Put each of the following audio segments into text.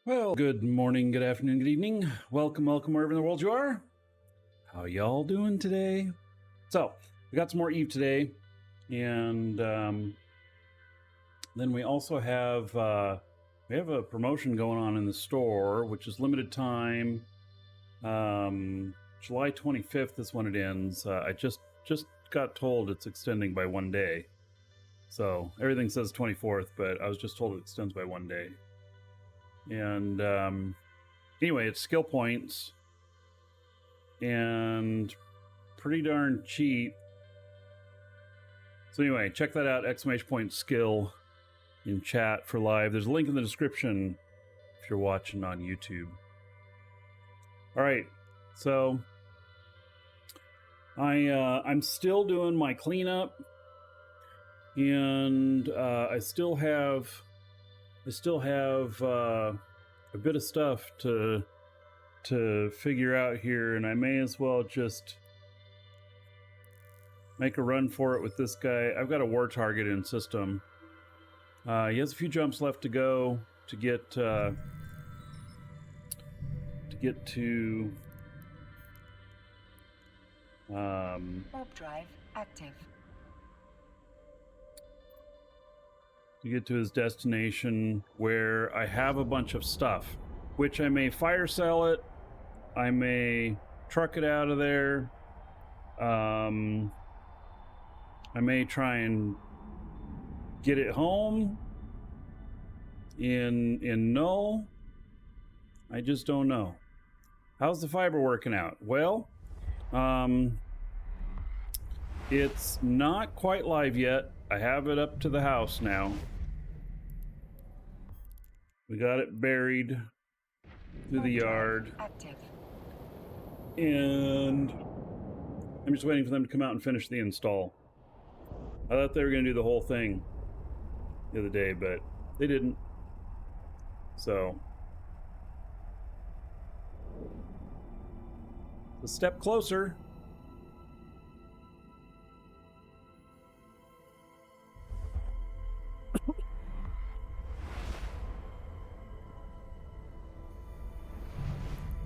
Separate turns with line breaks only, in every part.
Well, good morning, good afternoon, good evening. Welcome wherever in the world you are. How y'all doing today? So, we got some more Eve today, and then we also have we have a promotion going on in the store, which is limited time. July 25th is when it ends. I just got told it's extending by 1 day. So everything says 24th, but I was just told it extends by 1 day. And anyway, it's skill points and pretty darn cheap. So anyway, check that out, !skill in chat for live. There's a link in the description if you're watching on YouTube. All right, so I'm still doing my cleanup, and I still have a bit of stuff to figure out here, and I may as well just make a run for it with this guy. I've got a war target in system. He has a few jumps left to go to get to
warp drive active.
To get to his destination, where I have a bunch of stuff, which I may fire sell it, I may truck it out of there, I may try and get it home in null. I just don't know. How's the fiber working out? Well, it's not quite live yet. I have it up to the house now. We got it buried through the yard.
Active.
And I'm just waiting for them to come out and finish the install. I thought they were going to do the whole thing the other day, but they didn't. So, a step closer.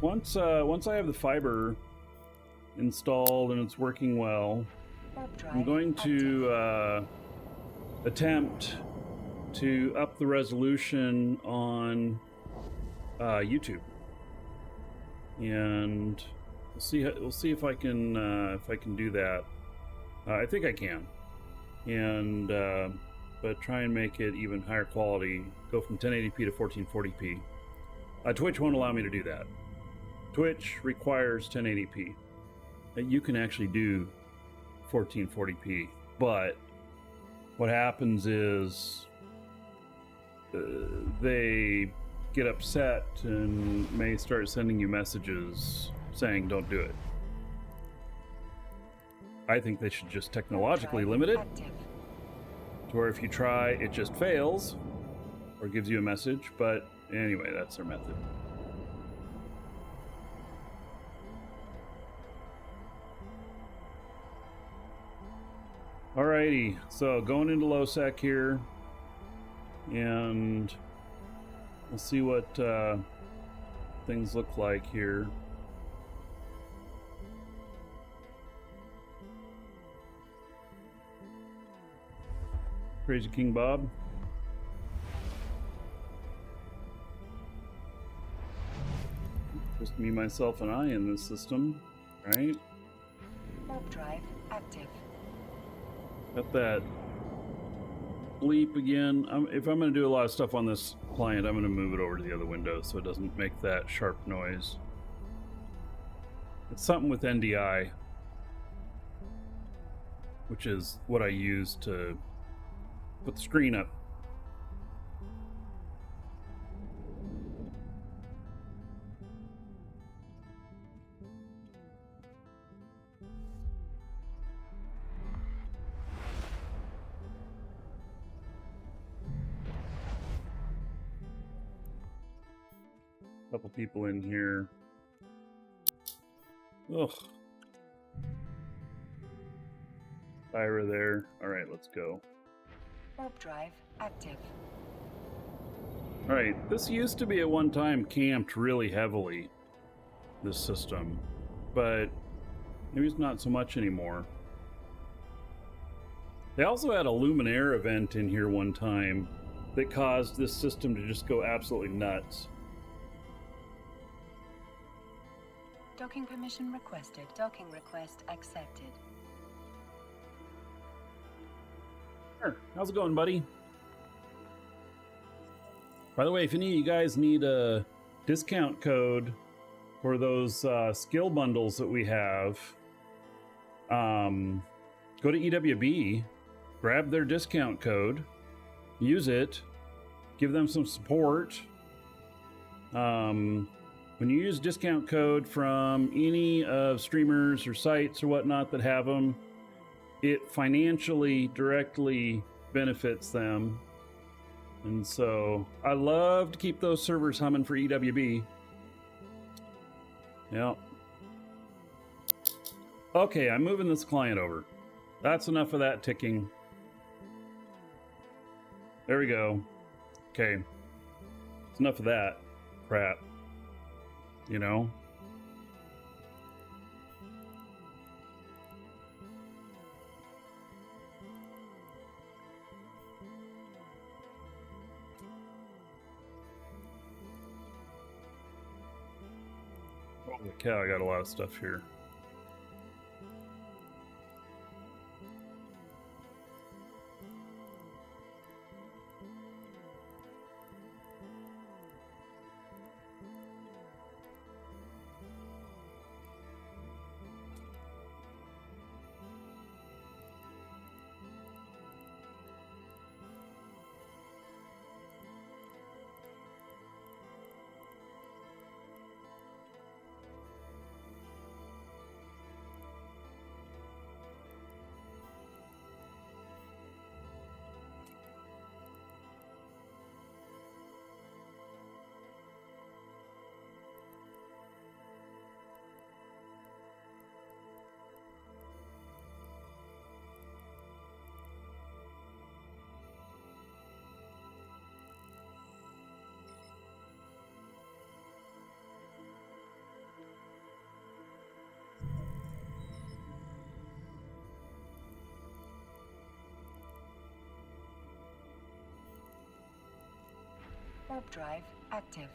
Once I have the fiber installed and it's working well, I'm going to attempt to up the resolution on YouTube, and we'll see if I can do that. I think I can, and but try and make it even higher quality. Go from 1080p to 1440p. Twitch won't allow me to do that. Twitch requires 1080p. You can actually do 1440p, but what happens is they get upset and may start sending you messages saying don't do it. I think they should just technologically limit it to where if you try, it just fails or gives you a message. But anyway, that's their method. Alrighty, so going into low sec here, and we'll see what things look like here. Crazy King Bob. Just me, myself, and I in this system, right?
Warp drive active.
Got that bleep again. If I'm going to do a lot of stuff on this client, I'm going to move it over to the other window so it doesn't make that sharp noise. It's something with NDI, which is what I use to put the screen up. Couple people in here. Ugh. Ira there. All right, let's go.
Warp drive active.
All right, this used to be at one time camped really heavily, this system, but maybe it's not so much anymore. They also had a Luminaire event in here one time that caused this system to just go absolutely nuts.
Docking permission requested. Docking request accepted.
Sure. How's it going, buddy? By the way, if any of you guys need a discount code for those skill bundles that we have, go to EWB, grab their discount code, use it, give them some support. When you use discount code from any of streamers or sites or whatnot that have them, it financially directly benefits them. And so I love to keep those servers humming for EWB. Yeah. Okay, I'm moving this client over. That's enough of that ticking. There we go. Okay. It's enough of that crap. You know? Holy cow, I got a lot of stuff here.
Warp drive active.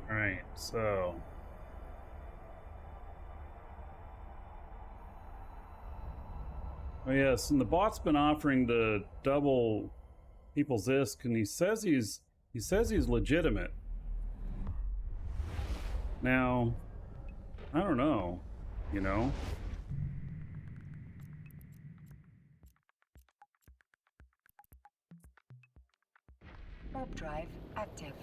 All right, so oh yes, and the bot's been offering to double people's ISK, and he says he's legitimate. Now, I don't know, you know.
Warp drive active.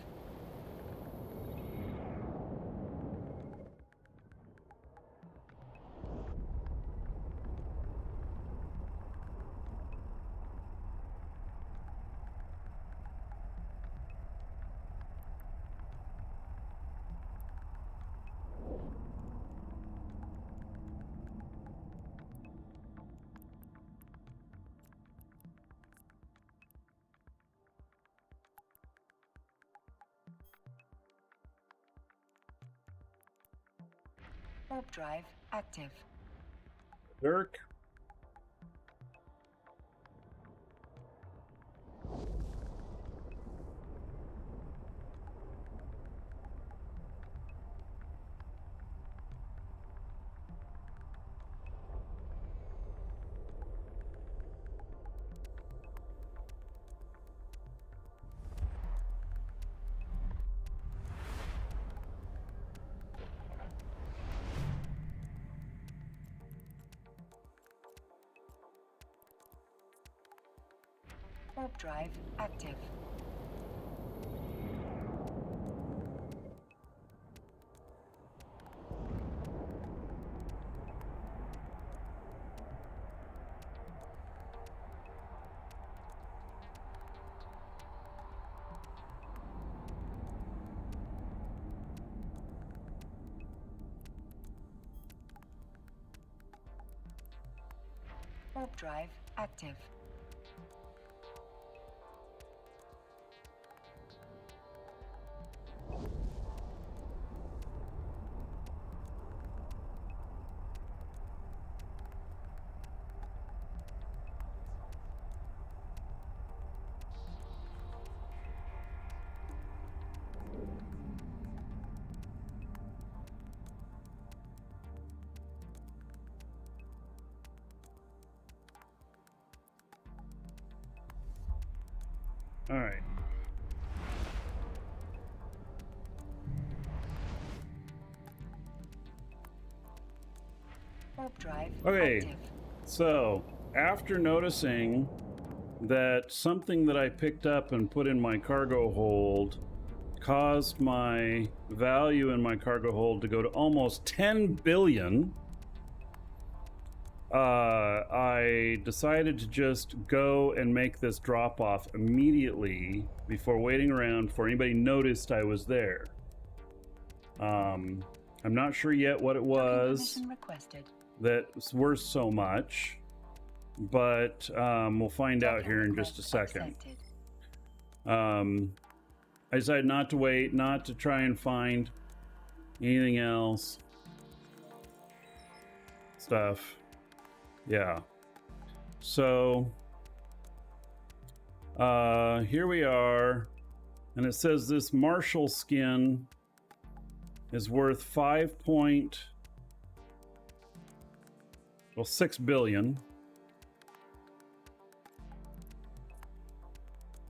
Warp drive active.
Dirk.
Warp drive active. Warp drive active.
All right.
Warp drive
Okay.
active.
So, after noticing that something that I picked up and put in my cargo hold caused my value in my cargo hold to go to almost 10 billion, I decided to just go and make this drop off immediately before waiting around for anybody noticed I was there. I'm not sure yet what it was
Permission requested.
that's worth so much, but we'll find out here in just a second. I decided not to wait, not to try and find anything else. Stuff. Yeah. So, here we are, and it says this Marshall skin is worth 6 billion.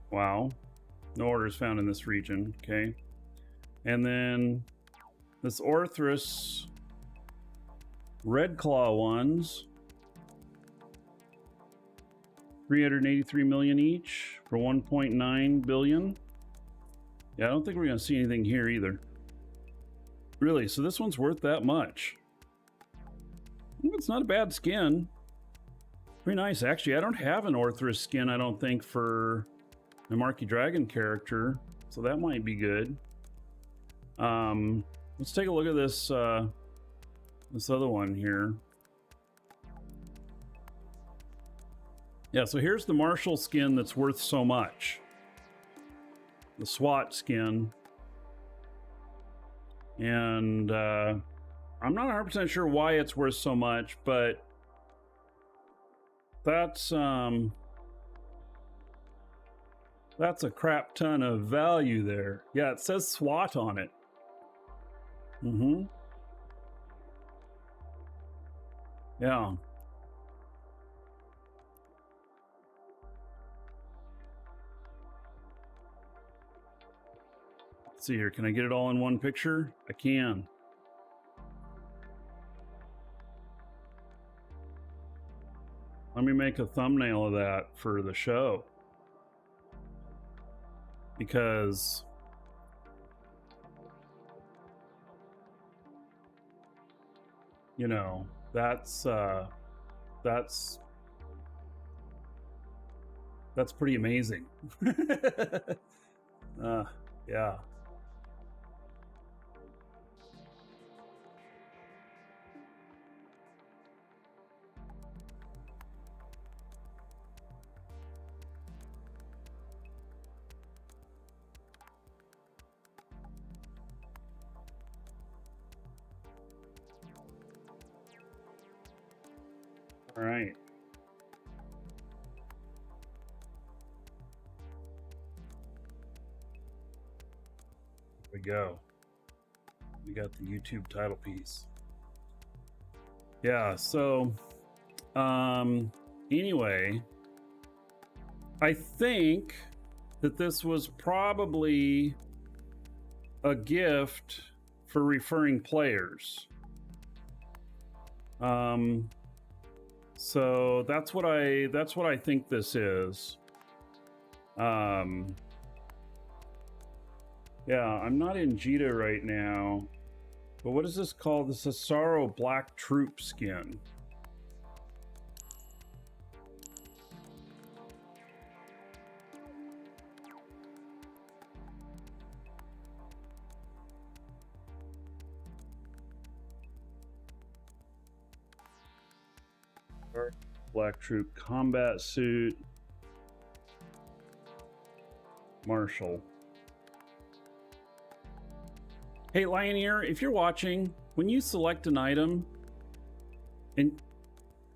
Wow. No orders found in this region. Okay. And then this Orthrus Red Claw ones, 383 million each for 1.9 billion. Yeah, I don't think we're going to see anything here either. Really, so this one's worth that much. It's not a bad skin. Pretty nice. Actually, I don't have an Orthrus skin, I don't think, for the Markee Dragon character, so that might be good. Let's take a look at this this other one here. Yeah, so here's the Marshall skin that's worth so much. The SWAT skin. And I'm not 100% sure why it's worth so much, but that's a crap ton of value there. Yeah, it says SWAT on it. Yeah. Let's see here. Can I get it all in one picture? I can. Let me make a thumbnail of that for the show. Because you know, that's pretty amazing. Yeah. All right. Here we go. We got the YouTube title piece. Yeah, so anyway, I think that this was probably a gift for referring players. So that's what I think this is. Yeah, I'm not in Jita right now, but what is this called? The Cesaro Black Troop skin. Black Troop combat suit. Marshall. Hey, Lioneer, if you're watching, when you select an item, and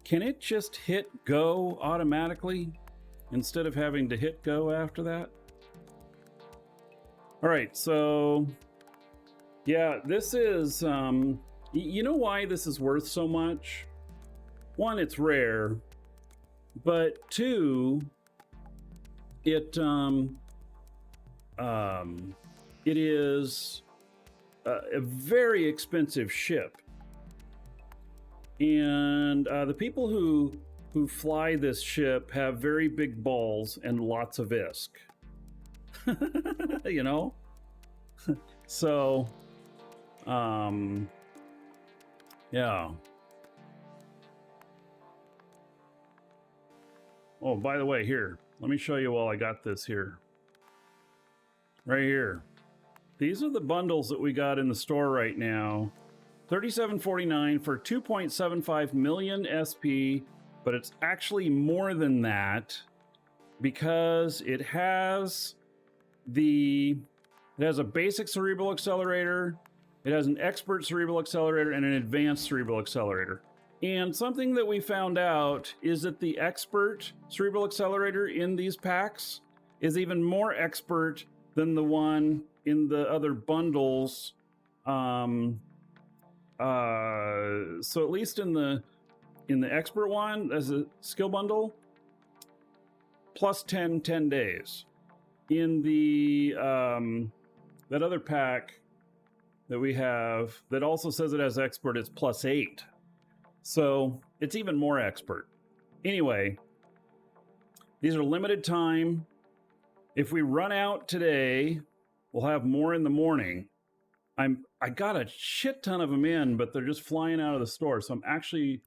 can it just hit go automatically instead of having to hit go after that? All right, so yeah, this is, you know why this is worth so much? One, it's rare, but two, it is a very expensive ship, and the people who fly this ship have very big balls and lots of ISK. You know, so yeah. Oh, by the way, here, let me show you while I got this here. Right here. These are the bundles that we got in the store right now. $37.49 for 2.75 million SP, but it's actually more than that because it has a basic cerebral accelerator, it has an expert cerebral accelerator, and an advanced cerebral accelerator. And something that we found out is that the expert cerebral accelerator in these packs is even more expert than the one in the other bundles. So at least in the expert one, as a skill bundle, plus 10 days. In the that other pack that we have that also says it has expert, it's plus 8. So it's even more expert. Anyway, these are limited time. If we run out today, we'll have more in the morning. I got a shit ton of them in, but they're just flying out of the store. So I'm actually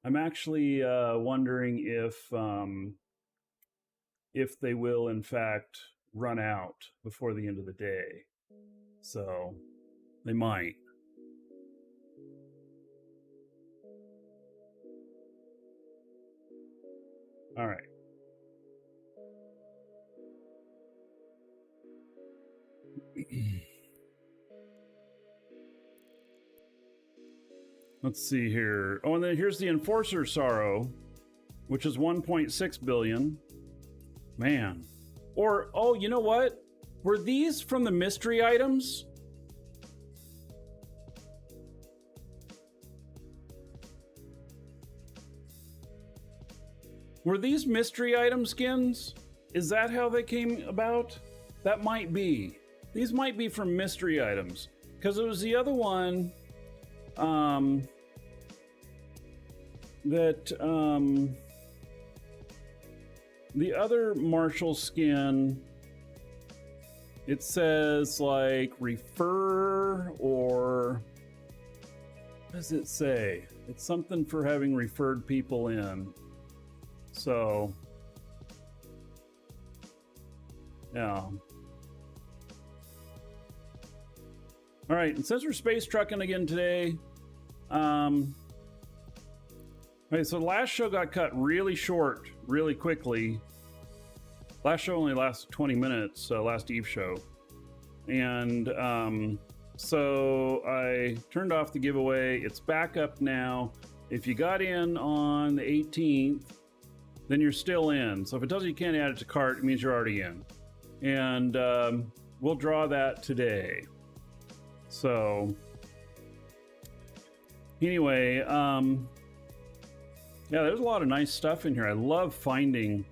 wondering if they will in fact run out before the end of the day. So they might. All right. Let's see here. Oh, and then here's the Enforcer Sorrow, which is 1.6 billion. Man. Or, oh, you know what? Were these from the mystery items? Were these mystery item skins? Is that how they came about? That might be. These might be from mystery items. Because it was the other one the other Marshall skin, it says like refer, or what does it say? It's something for having referred people in. So yeah. All right, and since we're space trucking again today, okay, so the last show got cut really short, really quickly. Last show only lasted 20 minutes, last Eve show. And so I turned off the giveaway. It's back up now. If you got in on the 18th, then you're still in. So if it tells you can't add it to cart, it means you're already in. And we'll draw that today. So anyway, yeah, there's a lot of nice stuff in here. I love finding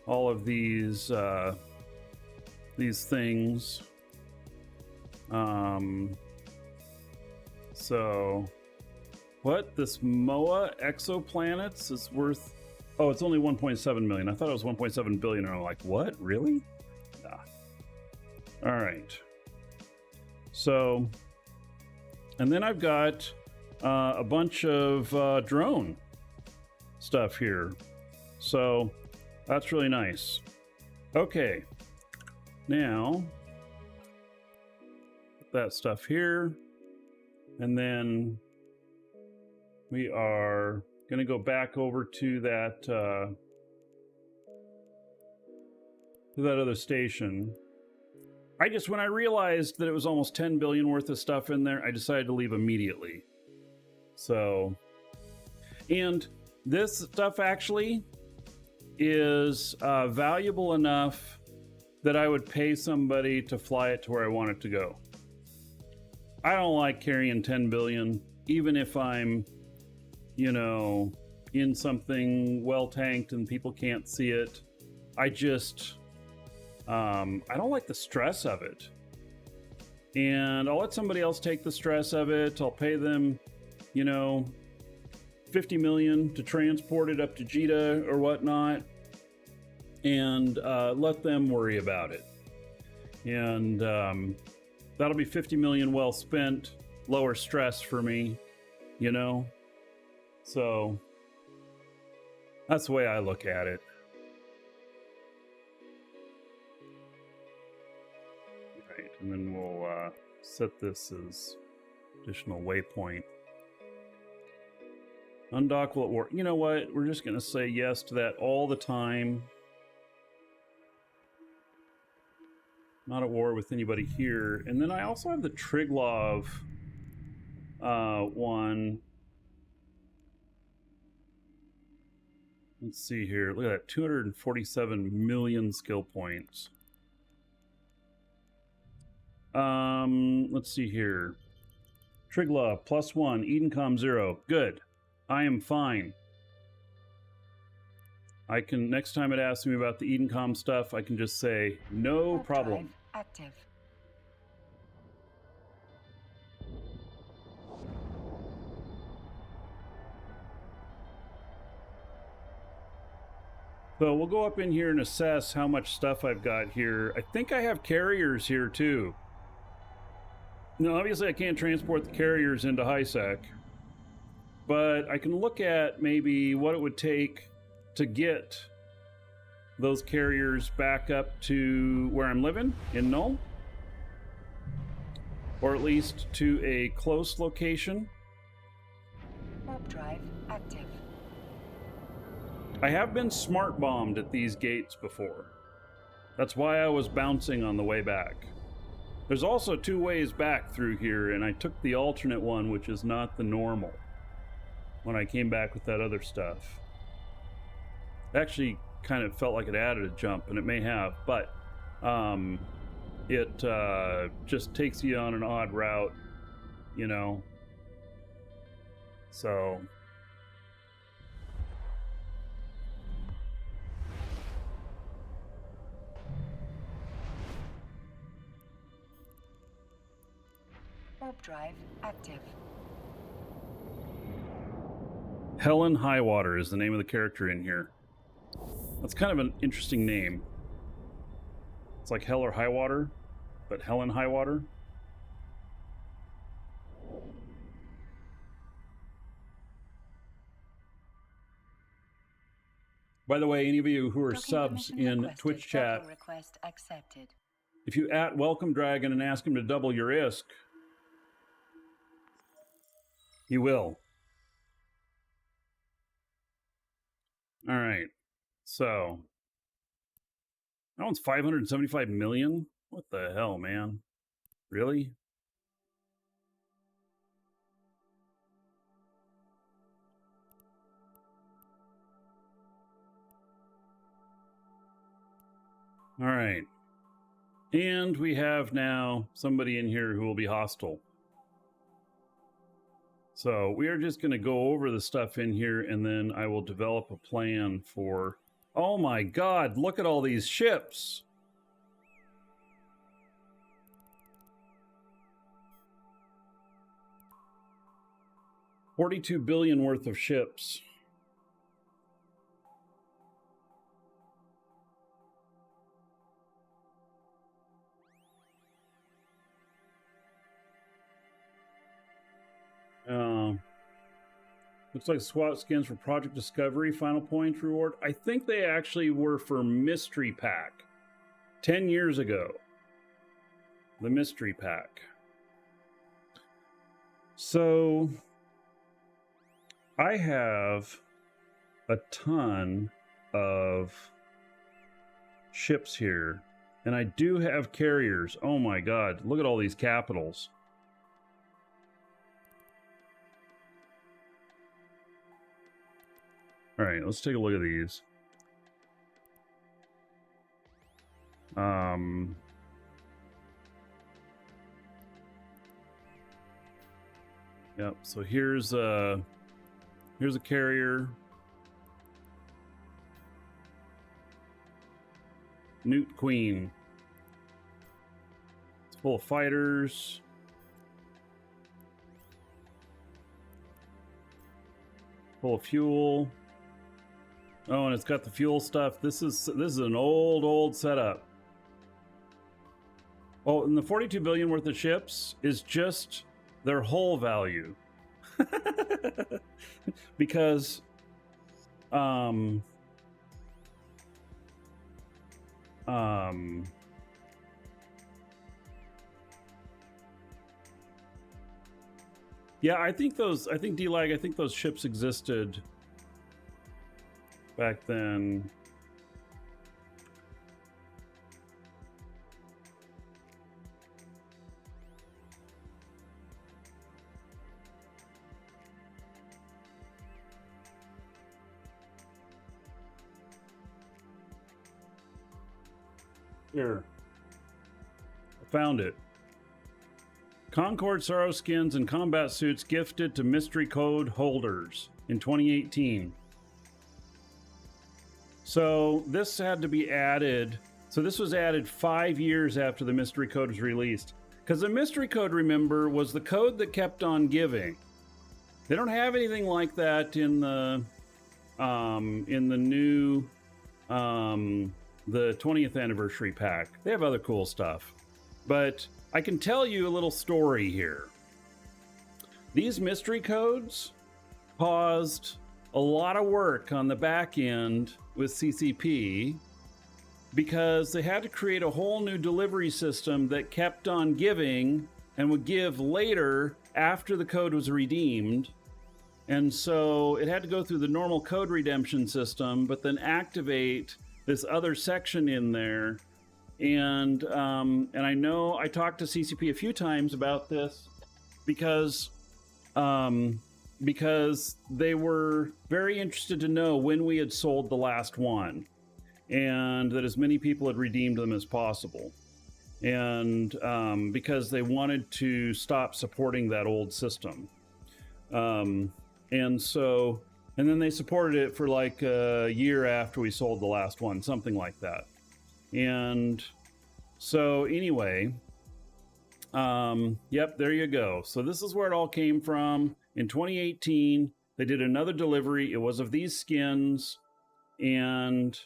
all of these things. So what, this MOA exoplanets is worth, oh, it's only 1.7 million. I thought it was 1.7 billion. And I'm like, what, really? Nah. All right. So, and then I've got a bunch of drone stuff here. So that's really nice. Okay. Now, put that stuff here. And then we are Gonna go back over to that other station. When I realized that it was almost 10 billion worth of stuff in there, I decided to leave immediately. So, and this stuff actually is valuable enough that I would pay somebody to fly it to where I want it to go. I don't like carrying 10 billion, even if I'm, you know, in something well tanked and people can't see it. I don't like the stress of it. And I'll let somebody else take the stress of it. I'll pay them, you know, 50 million to transport it up to Jita or whatnot, and let them worry about it. And that'll be 50 million well spent, lower stress for me, you know? So that's the way I look at it. Right, and then we'll set this as additional waypoint. Undock will work. You know what? We're just going to say yes to that all the time. Not at war with anybody here. And then I also have the Triglov one. Let's see here. Look at that. 247 million skill points. Let's see here. Triglov, +1. Edencom 0. Good. I am fine. I can, next time it asks me about the Edencom stuff, I can just say, no problem.
Active.
So we'll go up in here and assess how much stuff I've got here. I think I have carriers here too. Now, obviously I can't transport the carriers into HiSec, but I can look at maybe what it would take to get those carriers back up to where I'm living in Null, or at least to a close location.
Warp drive active.
I have been smart bombed at these gates before. That's why I was bouncing on the way back. There's also 2 ways back through here, and I took the alternate one, which is not the normal, when I came back with that other stuff. It actually kind of felt like it added a jump, and it may have, but it just takes you on an odd route, you know. So
Warp drive active.
Helen Highwater is the name of the character in here. That's kind of an interesting name. It's like Hell or High Water, but Helen Highwater. By the way, any of you who are subs in Twitch chat,
Request accepted.
if you @ Welcome Dragon and ask him to double your ISK, he will. All right. So that one's 575 million. What the hell, man? Really? All right. And we have now somebody in here who will be hostile. So we are just going to go over the stuff in here, and then I will develop a plan for... Oh my god, look at all these ships! $42 billion worth of ships. Looks like SWAT skins for Project Discovery, Final Points reward. I think they actually were for Mystery Pack 10 years ago. The Mystery Pack. So I have a ton of ships here, and I do have carriers. Oh my god, look at all these capitals. All right, let's take a look at these. Yep, so here's a carrier. Newt Queen. It's full of fighters. Full of fuel. Oh, and it's got the fuel stuff. This is an old setup. Oh, and the 42 billion worth of ships is just their whole value. Because yeah, I think D-Lag, I think those ships existed back then. Here. I found it. Concord Sorrow skins and combat suits gifted to mystery code holders in 2018. So this had to be added. So this was added 5 years after the mystery code was released. Because the mystery code, remember, was the code that kept on giving. They don't have anything like that in the new the 20th anniversary pack. They have other cool stuff. But I can tell you a little story here. These mystery codes caused a lot of work on the back end with CCP because they had to create a whole new delivery system that kept on giving and would give later after the code was redeemed. And so it had to go through the normal code redemption system, but then activate this other section in there. And I know I talked to CCP a few times about this because they were very interested to know when we had sold the last one and that as many people had redeemed them as possible. And because they wanted to stop supporting that old system. And then they supported it for like a year after we sold the last one, something like that. And so anyway, yep, there you go. So this is where it all came from. In 2018, they did another delivery. It was of these skins, and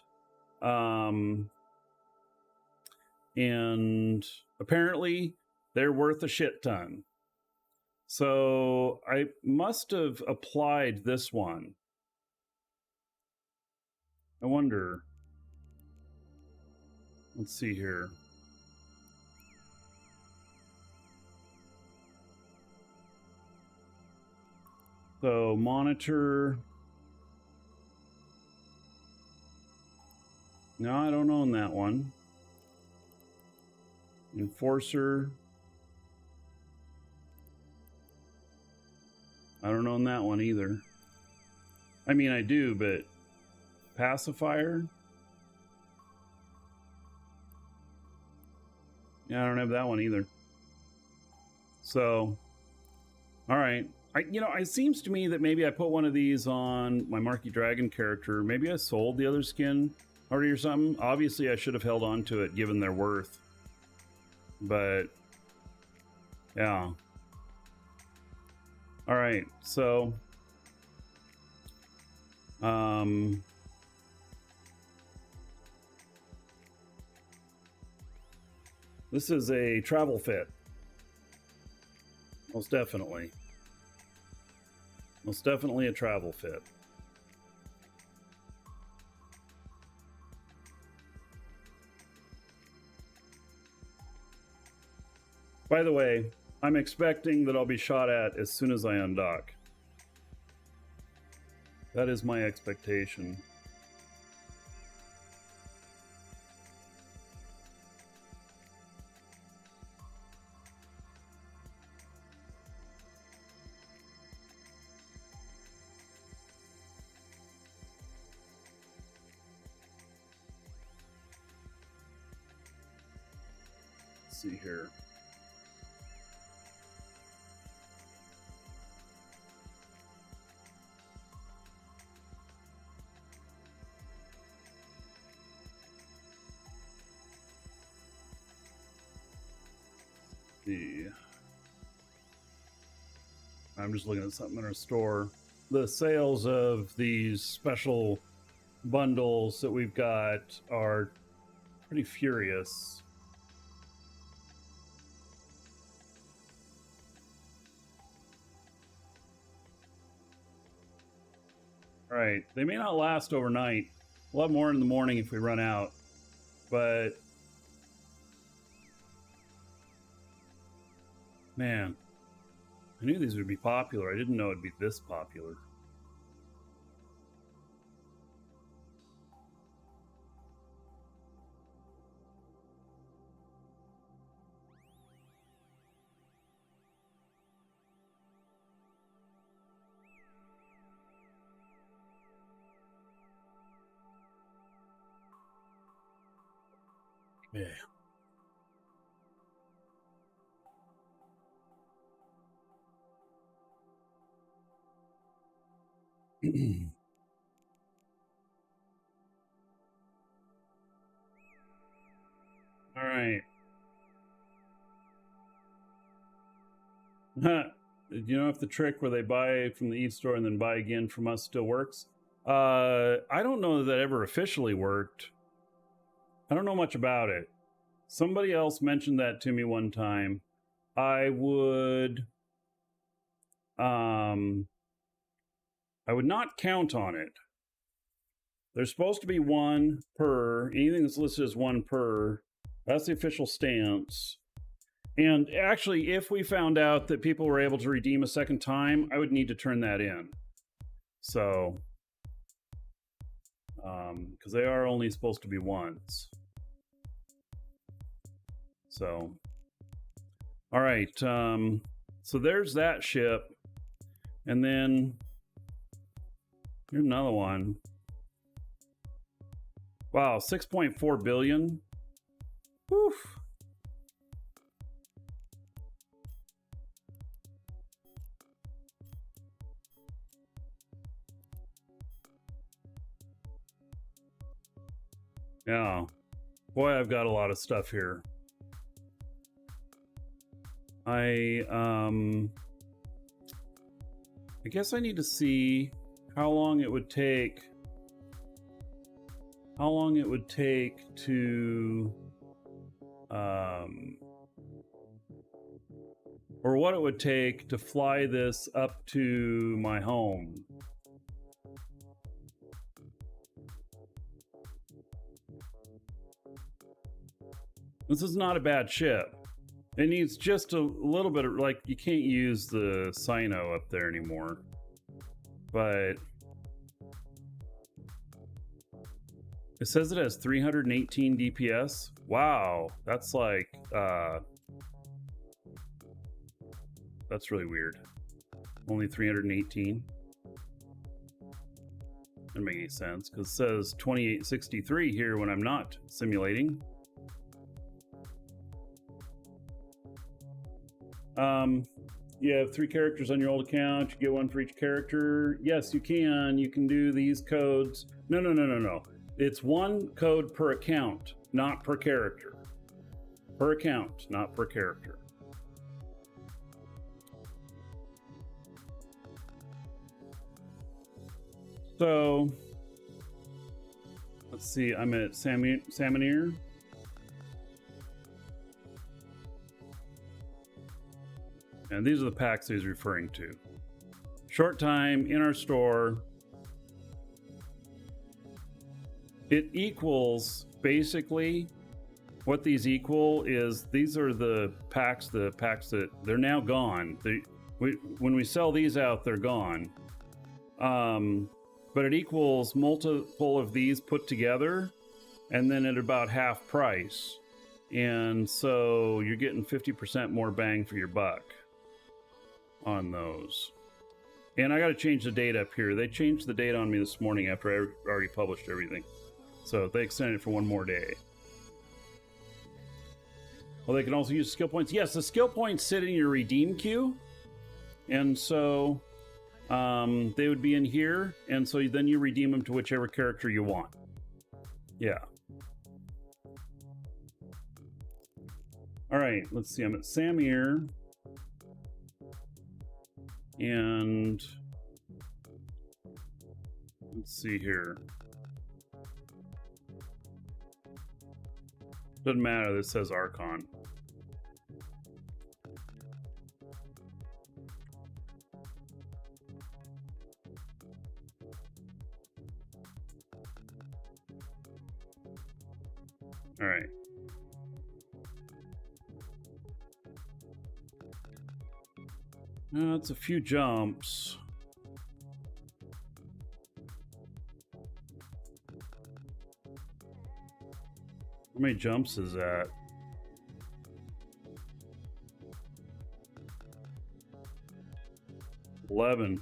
apparently they're worth a shit ton. So I must have applied this one. I wonder. Let's see here. So monitor. No, I don't own that one. Enforcer. I don't own that one either. I mean, I do, but pacifier? Yeah, I don't have that one either. So, all right. It seems to me that maybe I put one of these on my Markee Dragon character. Maybe I sold the other skin already or something. Obviously, I should have held on to it given their worth. But, yeah. All right, so this is a travel fit. Most definitely. Most definitely a travel fit. By the way, I'm expecting that I'll be shot at as soon as I undock. That is my expectation. Let's see here. I'm just looking at something in our store. The sales of these special bundles that we've got are pretty furious. All right, they may not last overnight. We'll have more in the morning if we run out, but man, I knew these would be popular. I didn't know it'd be this popular. Yeah. All right. Do you know if the trick where they buy from the e-store and then buy again from us still works? I don't know that ever officially worked. I don't know much about it. Somebody else mentioned that to me one time. I would not count on it. There's supposed to be one per. Anything that's listed as one per. That's the official stance. And actually, if we found out that people were able to redeem a second time, I would need to turn that in. So, because they are only supposed to be once. So, all right. So there's that ship. And then here's another one. Wow, 6.4 billion. Woof. Yeah. Boy, I've got a lot of stuff here. I guess I need to see how long it would take to or what it would take to fly this up to my home. This is not a bad ship. It needs just a little bit of, like, you can't use the Sino up there anymore. But it says it has 318 DPS. Wow, that's like, that's really weird. Only 318. Doesn't make any sense, because it says 2863 here when I'm not simulating. You have 3 characters on your old account. You get one for each character. Yes, you can. You can do these codes. No. It's one code per account, not per character. Per account, not per character. So, let's see. I'm at Salmoneer. And these are the packs he's referring to. Short time in our store. It equals, basically, what these equal is, these are the packs that, they're now gone. When we sell these out, they're gone. But but it equals multiple of these put together, and then at about half price. And so you're getting 50% more bang for your buck on those. And I got to change the date up here. They changed the date on me this morning after I already published everything. So they extended it for one more day. Well, they can also use skill points. Yes, the skill points sit in your redeem queue. And so they would be in here. And so then you redeem them to whichever character you want. Yeah. All right, let's see. I'm at Samir. And let's see here. Doesn't matter, this says Archon. All right. It's a few jumps. How many jumps is that? $11.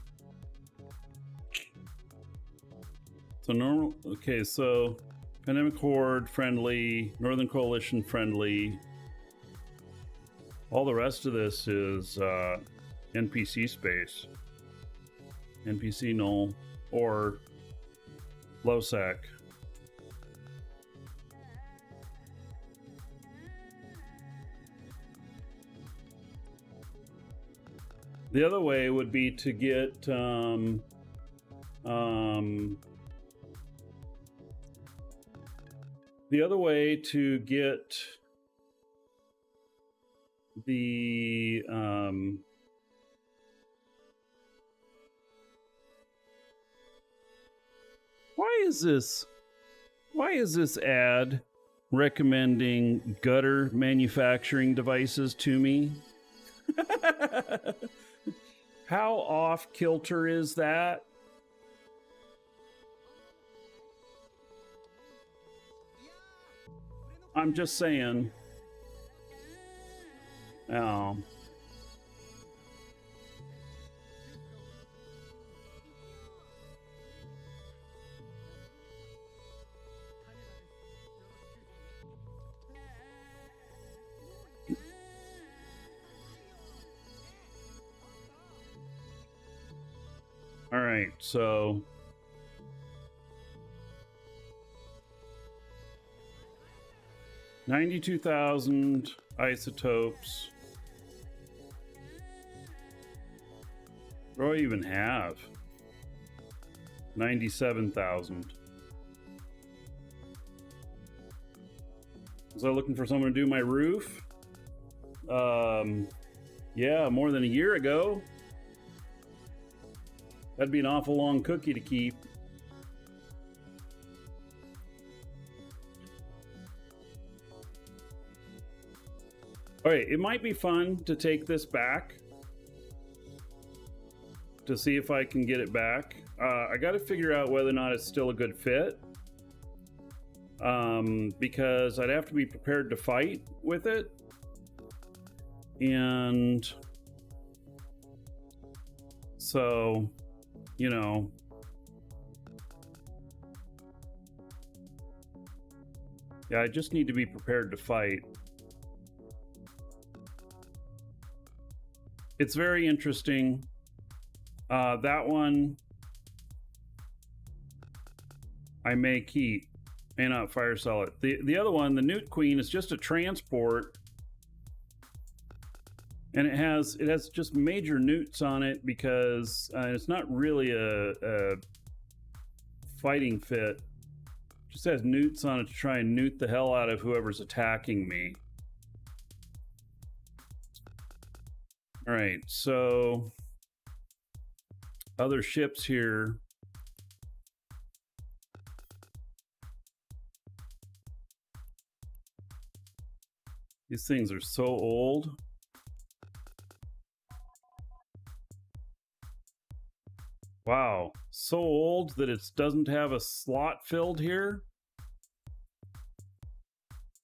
So normal. Okay, so Pandemic Horde friendly, Northern Coalition friendly. All the rest of this is NPC space. NPC null or low sec. The other way would be to get the other way to get the why is this ad recommending gutter manufacturing devices to me? How off kilter is that? I'm just saying. Oh. All right, so 92,000 isotopes. What do I even have? 97,000. Was I looking for someone to do my roof? Yeah, more than a year ago. That'd be an awful long cookie to keep. All right, it might be fun to take this back to see if I can get it back. I got to figure out whether or not it's still a good fit, because I'd have to be prepared to fight with it. And so, you know, yeah, I just need to be prepared to fight. It's very interesting. That one I may keep, may not fire sell it. The other one, the Newt Queen, is just a transport, and it has just major newts on it because it's not really a fighting fit. It just has newts on it to try and newt the hell out of whoever's attacking me. All right, so other ships here. These things are so old. Wow, so old that it doesn't have a slot filled here.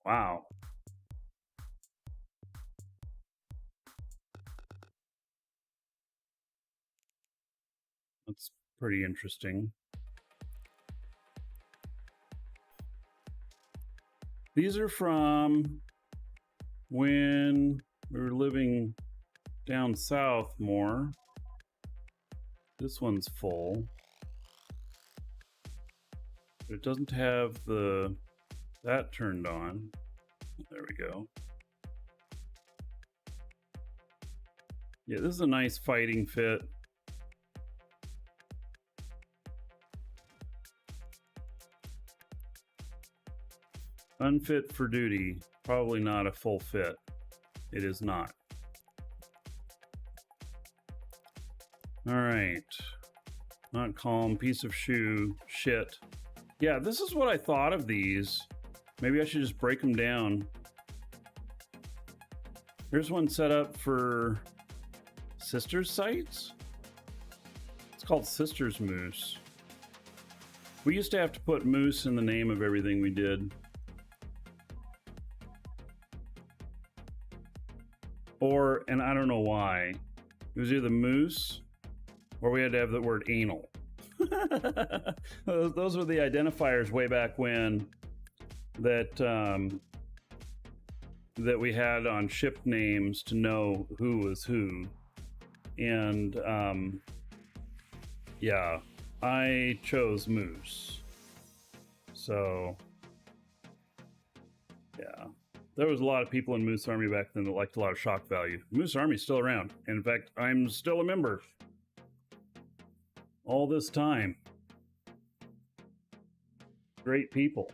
Wow. That's pretty interesting. These are from when we were living down south more. This one's full. But it doesn't have that turned on. There we go. Yeah, this is a nice fighting fit. Unfit for duty. Probably not a full fit. It is not. All right. Not calm. Piece of shoe. Shit. Yeah, this is what I thought of these. Maybe I should just break them down. Here's one set up for Sisters sites. It's called Sisters Moose. We used to have to put moose in the name of everything we did. Or, and I don't know why, it was either moose or we had to have the word anal. Those were the identifiers way back when that that we had on ship names to know who was who. And yeah, I chose moose. So yeah, there was a lot of people in Moose Army back then that liked a lot of shock value. Moose Army's still around. And in fact, I'm still a member all this time. Great people.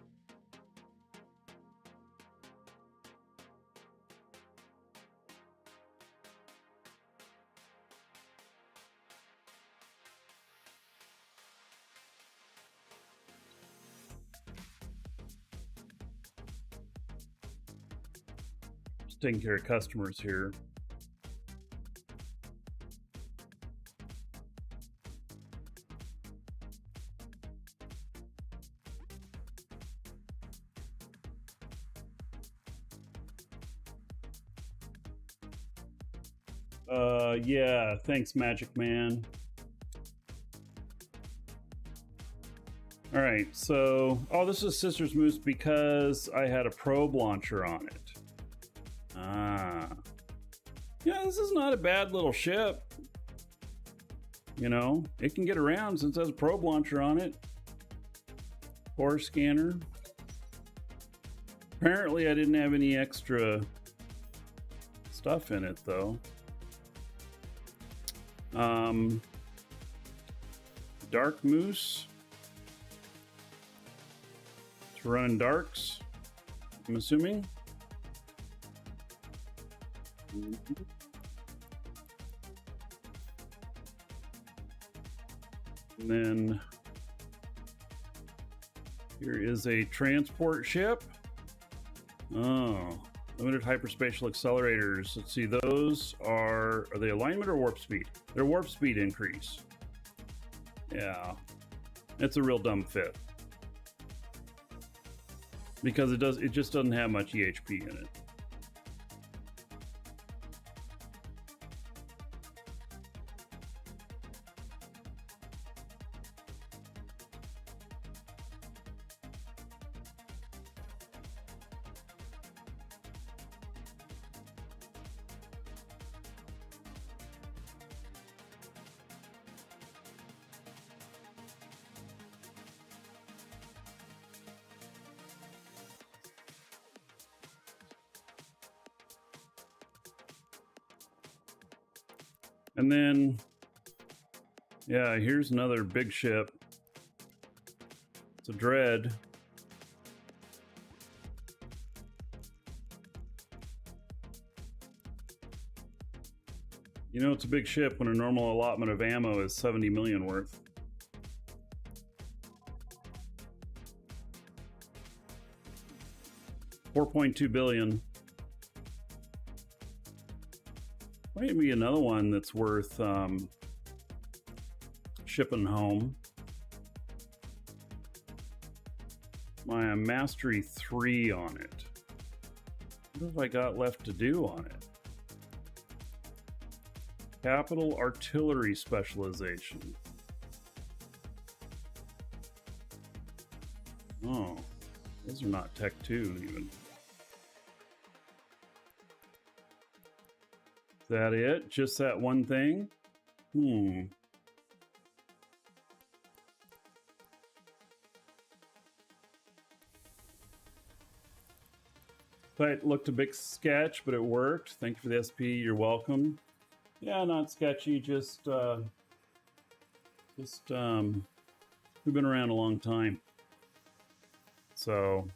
Just taking care of customers here. Yeah, thanks, Magic Man. All right, so, oh, this is Sisters Moose because I had a probe launcher on it. Ah. Yeah, this is not a bad little ship. You know, it can get around since it has a probe launcher on it. Core scanner. Apparently I didn't have any extra stuff in it, though. Dark Moose. It's running darks, I'm assuming. And then here is a transport ship. Oh, limited hyperspatial accelerators. Let's see, those are they alignment or warp speed? They're warp speed increase. Yeah, it's a real dumb fit because it just doesn't have much EHP in it. And then, yeah, here's another big ship. It's a Dread. You know, it's a big ship when a normal allotment of ammo is 70 million worth. $4.2 billion. Might be another one that's worth shipping home. My mastery 3 on it. What have I got left to do on it? Capital artillery specialization. Oh, those are not Tech 2 even. Is that it? Just that one thing? Site looked a bit sketch, but it worked. Thank you for the SP. You're welcome. Yeah, not sketchy. Just we've been around a long time, so.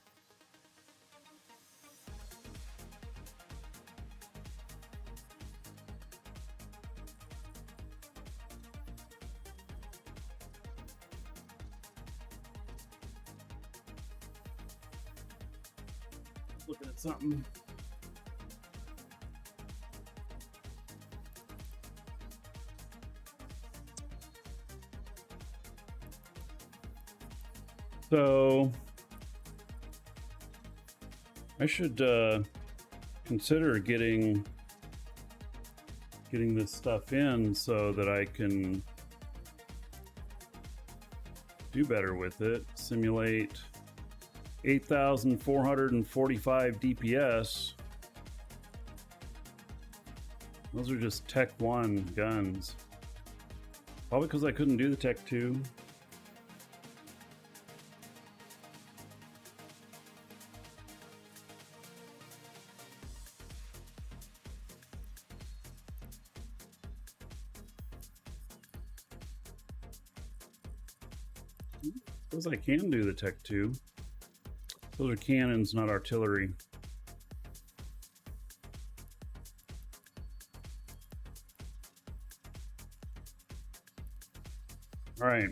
Looking at something. So I should consider getting this stuff in so that I can do better with it. Simulate 8,445 DPS. Those are just Tech 1 guns. Probably because I couldn't do the Tech 2. Suppose I can do the Tech 2. Those are cannons, not artillery. All right.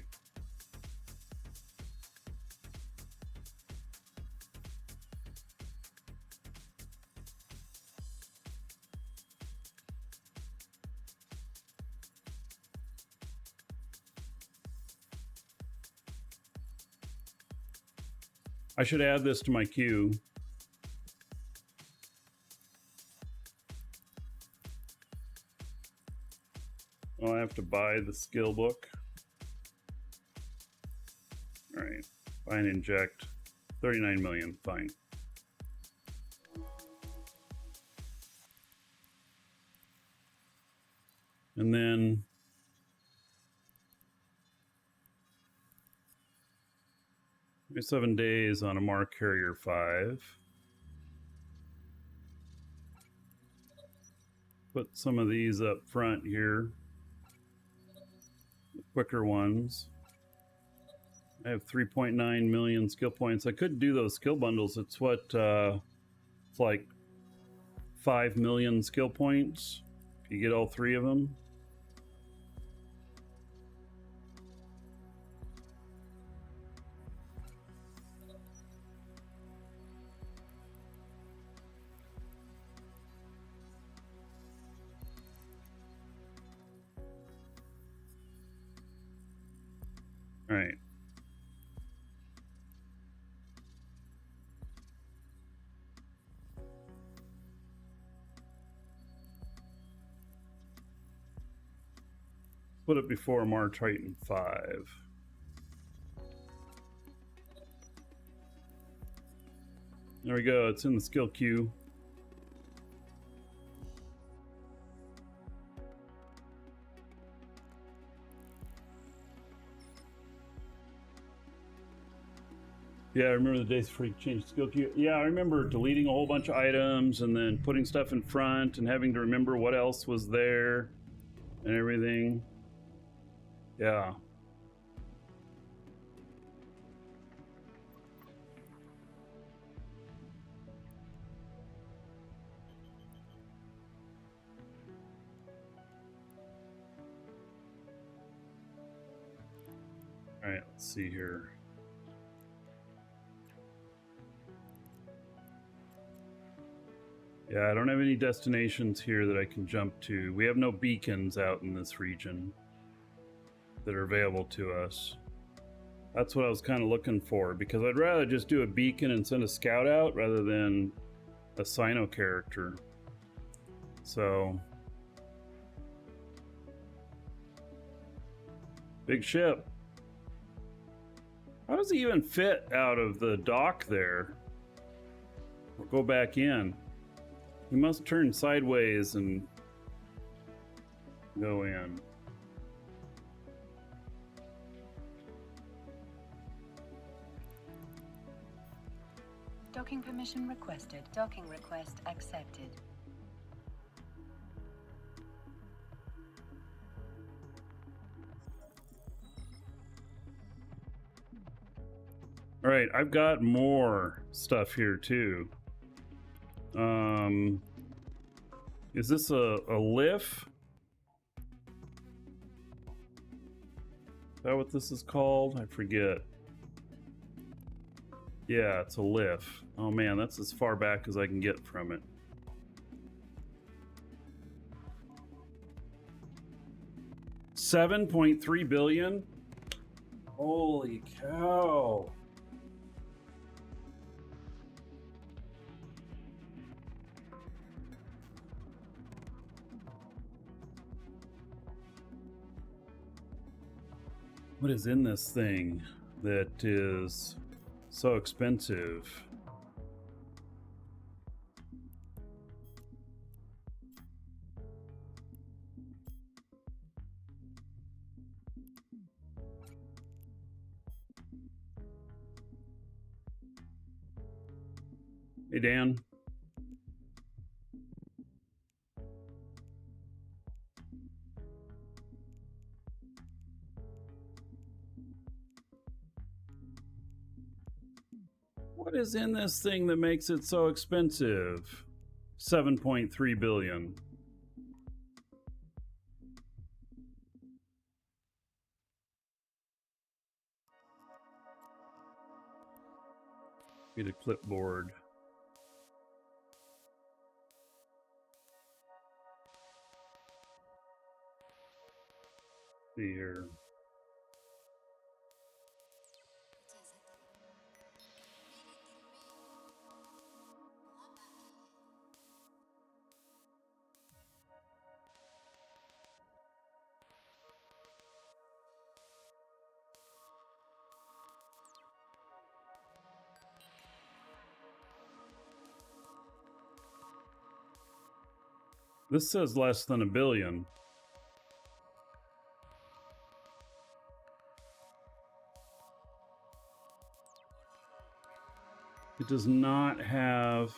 I should add this to my queue. Oh, I have to buy the skill book. All right, buy and inject. 39 million, fine. And then maybe 7 days on a Mark Carrier 5. Put some of these up front here. The quicker ones. I have 3.9 million skill points. I could do those skill bundles. It's what, it's like 5 million skill points. If you get all 3 of them. All right. Put it before March Titan 5. There we go. It's in the skill queue. Yeah, I remember the days before you changed skill queue. Yeah, I remember deleting a whole bunch of items and then putting stuff in front and having to remember what else was there and everything. Yeah. All right, let's see here. Yeah, I don't have any destinations here that I can jump to. We have no beacons out in this region. that are available to us. That's what I was kind of looking for, because I'd rather just do a beacon and send a scout out rather than a Sino character. So, big ship. How does he even fit out of the dock there? Or go back in? He must turn sideways and go in.
Docking permission requested. Docking request accepted.
All right, I've got more stuff here too. Is this a lift? Is that what this is called? I forget. Yeah, it's a lift. Oh man, that's as far back as I can get from it. $7.3 billion? Holy cow. What is in this thing that is so expensive? Hey, Dan. What is in this thing that makes it so expensive? 7.3 billion. Get a clipboard. See here. This says less than $1 billion. It does not have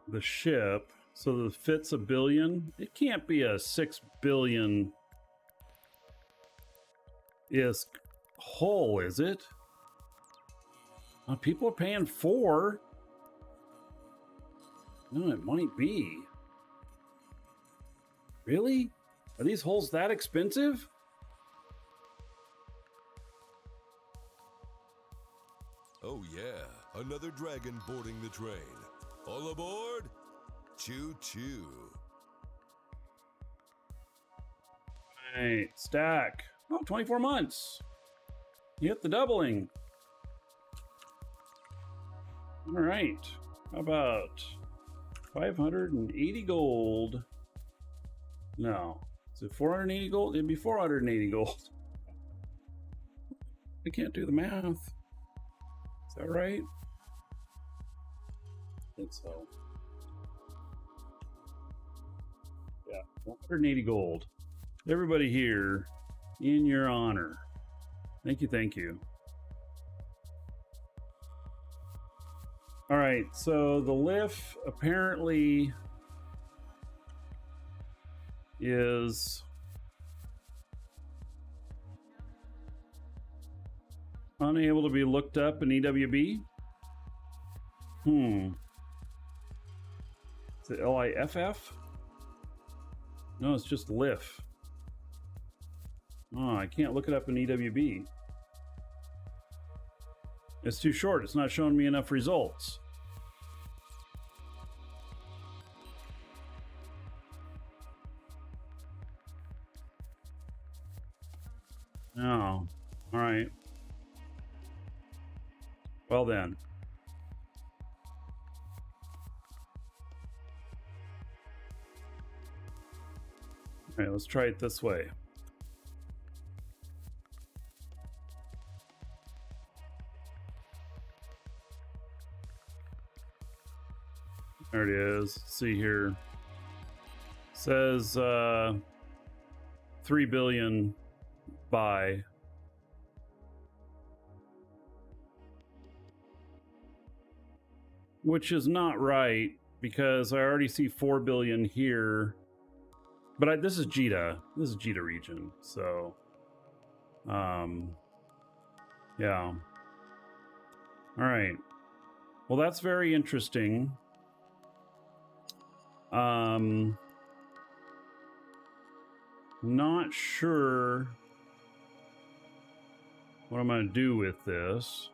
the ship, so the fit's $1 billion. It can't be a 6 billion is whole, is it? People are paying 4. No, it might be. Really? Are these holes that expensive?
Oh yeah, another dragon boarding the train. All aboard? Choo-choo.
Right, stack. Oh, 24 months. You hit the doubling. All right. How about 580 gold? No. Is it 480 gold? It'd be 480 gold. I can't do the math. Is that right? I think so. Yeah, 180 gold. Everybody here, in your honor. Thank you, thank you. All right, so the lift apparently is unable to be looked up in EWB. Is it LIFF? No, it's just lift. Oh, I can't look it up in EWB. It's too short. It's not showing me enough results. Well then. All right, let's try it this way. There it is. Let's see here. Says 3 billion buy. Which is not right because I already see 4 billion here. But this is Jita. This is Jita region. So yeah. All right. Well, that's very interesting. Not sure what I'm going to do with this.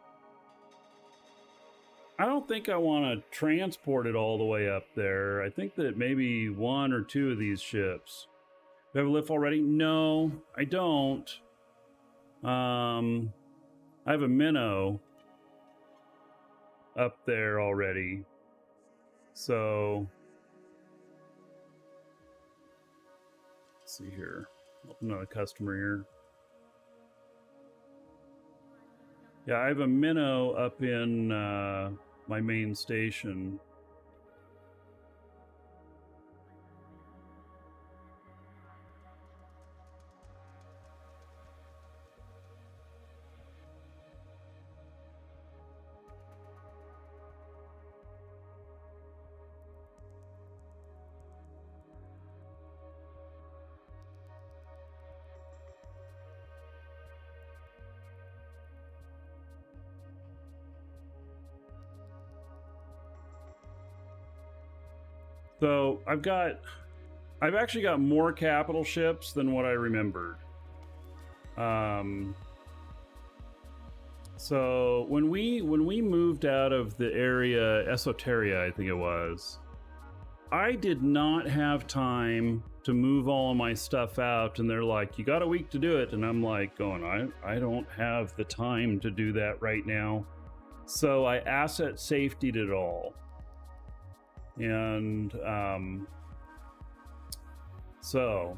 I don't think I want to transport it all the way up there. I think that maybe 1 or 2 of these ships. Do I have a lift already? No, I don't. I have a minnow up there already. So let's see here. Open another customer here. Yeah, I have a minnow up in my main station. So I've actually got more capital ships than what I remembered. So when we moved out of the area Esoteria, I think it was, I did not have time to move all of my stuff out, and they're like, you got a week to do it, and I'm like going, I don't have the time to do that right now. So I asset safetied it all. And so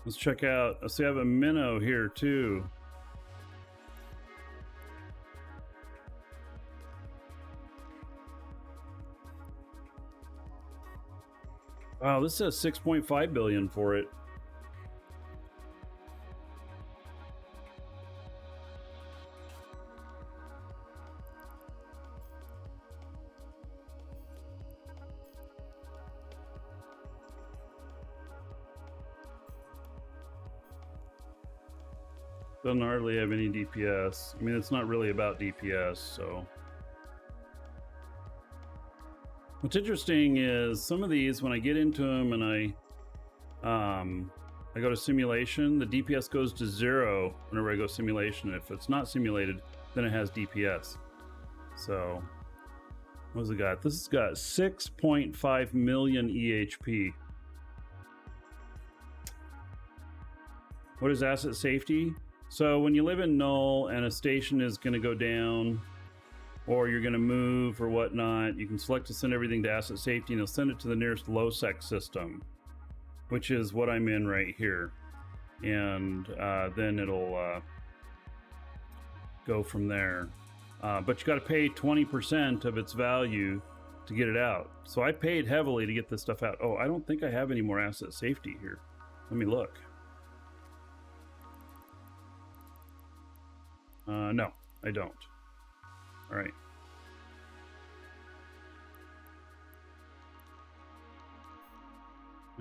let's check out. I see I have a minnow here too. Wow, this says 6.5 billion for it. Doesn't hardly have any DPS. I mean, it's not really about DPS, so. What's interesting is some of these, when I get into them and I go to simulation, the DPS goes to 0 whenever I go simulation. If it's not simulated, then it has DPS. So, what's it got? This has got 6.5 million EHP. What is asset safety? So when you live in null and a station is going to go down, or you're going to move or whatnot, you can select to send everything to asset safety, and it'll send it to the nearest low-sec system, which is what I'm in right here. And then it'll go from there. But you got to pay 20% of its value to get it out. So I paid heavily to get this stuff out. Oh, I don't think I have any more asset safety here. Let me look. No, I don't. All right.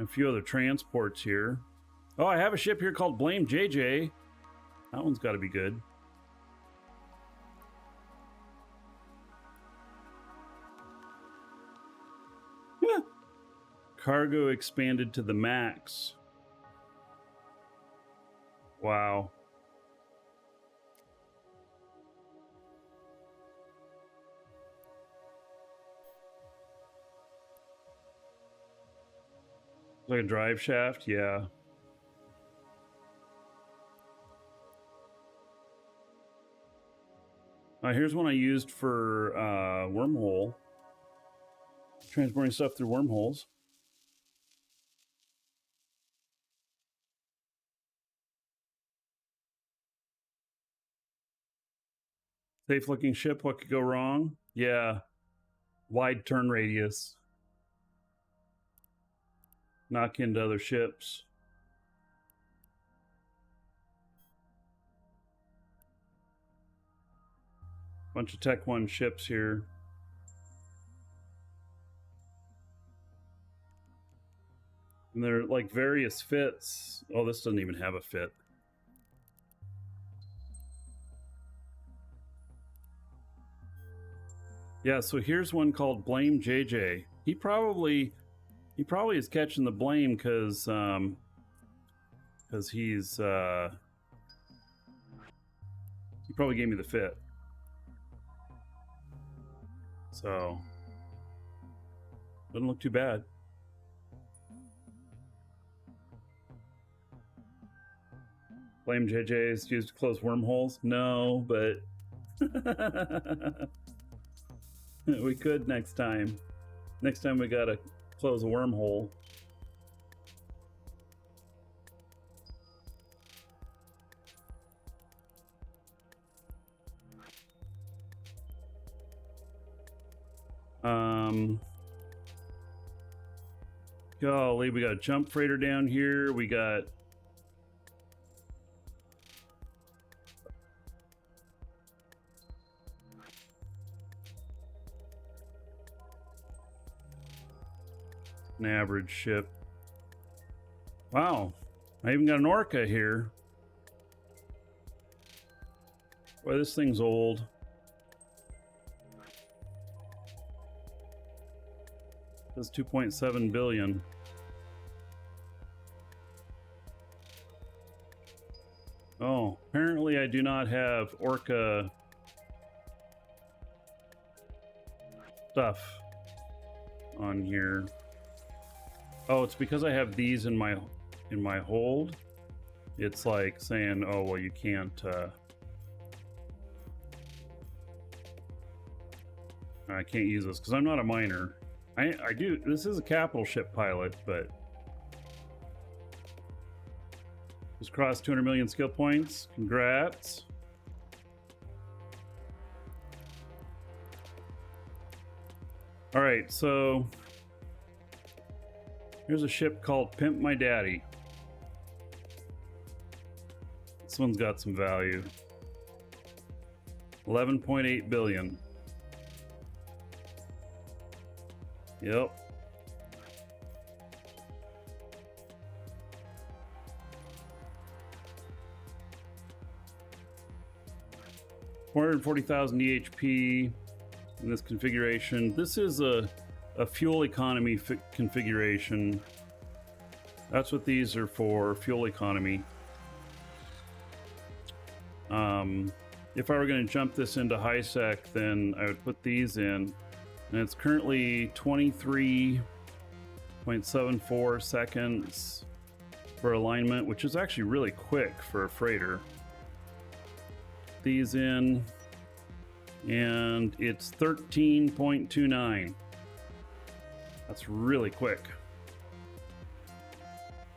A few other transports here. Oh, I have a ship here called Blame JJ. That one's got to be good. Yeah. Cargo expanded to the max. Wow. Like a drive shaft, yeah. Here's one I used for wormhole. Transporting stuff through wormholes. Safe looking ship, what could go wrong? Yeah. Wide turn radius. Knock into other ships. Bunch of Tech 1 ships here. And they're like various fits. Oh, this doesn't even have a fit. Yeah, so here's one called Blame JJ. He probably is catching the blame because he's he probably gave me the fit. So doesn't look too bad. Blame JJ is used to close wormholes? No, but we could next time. Next time we gotta close a wormhole. Golly, we got a jump freighter down here. We got an average ship. Wow, I even got an orca here. Boy, this thing's old. That's 2.7 billion. Oh, apparently I do not have orca stuff on here. Oh, it's because I have these in my hold. It's like saying, oh well, you can't I can't use this because I'm not a miner. I do. This is a capital ship pilot, but just crossed 200 million skill points. Congrats. All right, so here's a ship called Pimp My Daddy. This one's got some value. 11.8 billion. Yep. $440,000 EHP in this configuration. This is a fuel economy configuration. That's what these are for, fuel economy. If I were going to jump this into high sec, then I would put these in. And it's currently 23.74 seconds for alignment, which is actually really quick for a freighter. These in, and it's 13.29. That's really quick.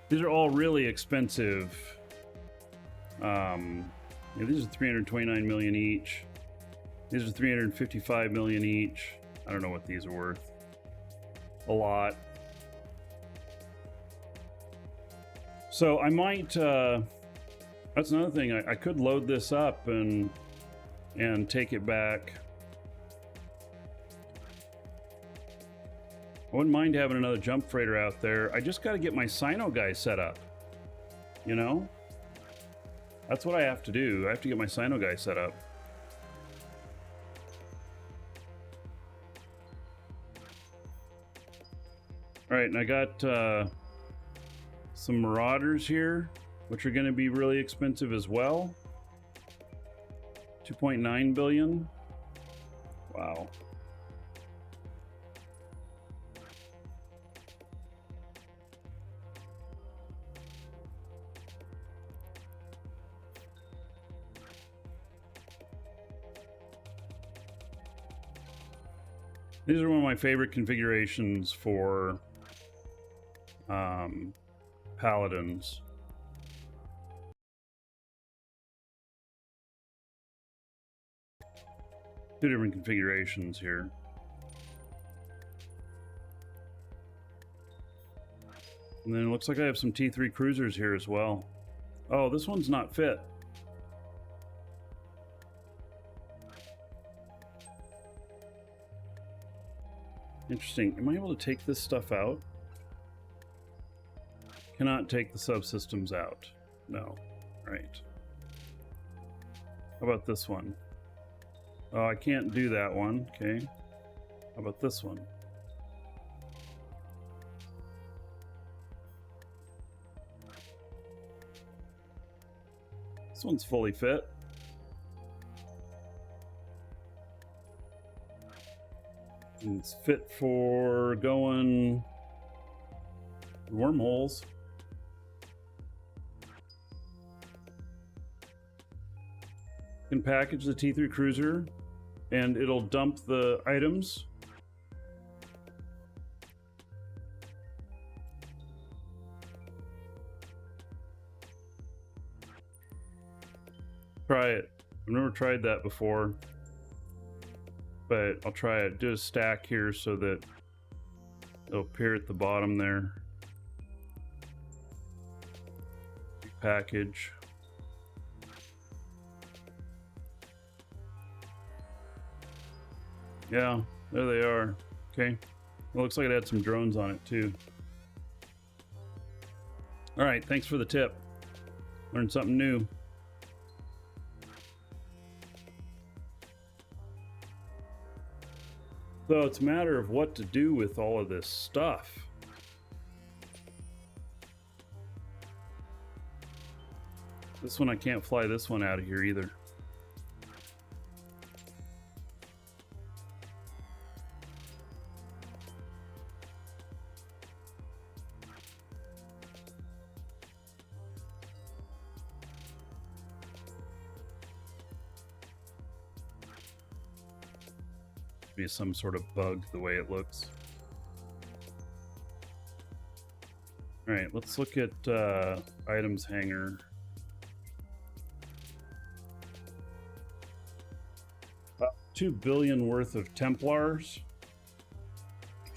These are all really expensive. Yeah, these are 329 million each. These are 355 million each. I don't know what these are worth. A lot. So I might, that's another thing. I could load this up and take it back. I wouldn't mind having another jump freighter out there. I just got to get my Sino guy set up. You know? That's what I have to do. I have to get my Sino guy set up. All right, and I got some Marauders here, which are going to be really expensive as well. 2.9 billion. Wow. These are one of my favorite configurations for paladins. Two different configurations here. And then it looks like I have some T3 cruisers here as well. Oh, this one's not fit. Interesting. Am I able to take this stuff out? Cannot take the subsystems out. No. Right. How about this one? Oh, I can't do that one. Okay. How about this one? This one's fully fit. And it's fit for going wormholes. You can package the T3 Cruiser and it'll dump the items. Try it. I've never tried that before, but I'll try it. Do a stack here so that it'll appear at the bottom there. Package. Yeah, there they are. Okay. It looks like it had some drones on it too. All right, thanks for the tip. Learned something new. So it's a matter of what to do with all of this stuff. This one, I can't fly this one out of here either. Be some sort of bug the way it looks. All right, let's look at items hanger. About 2 billion worth of Templars.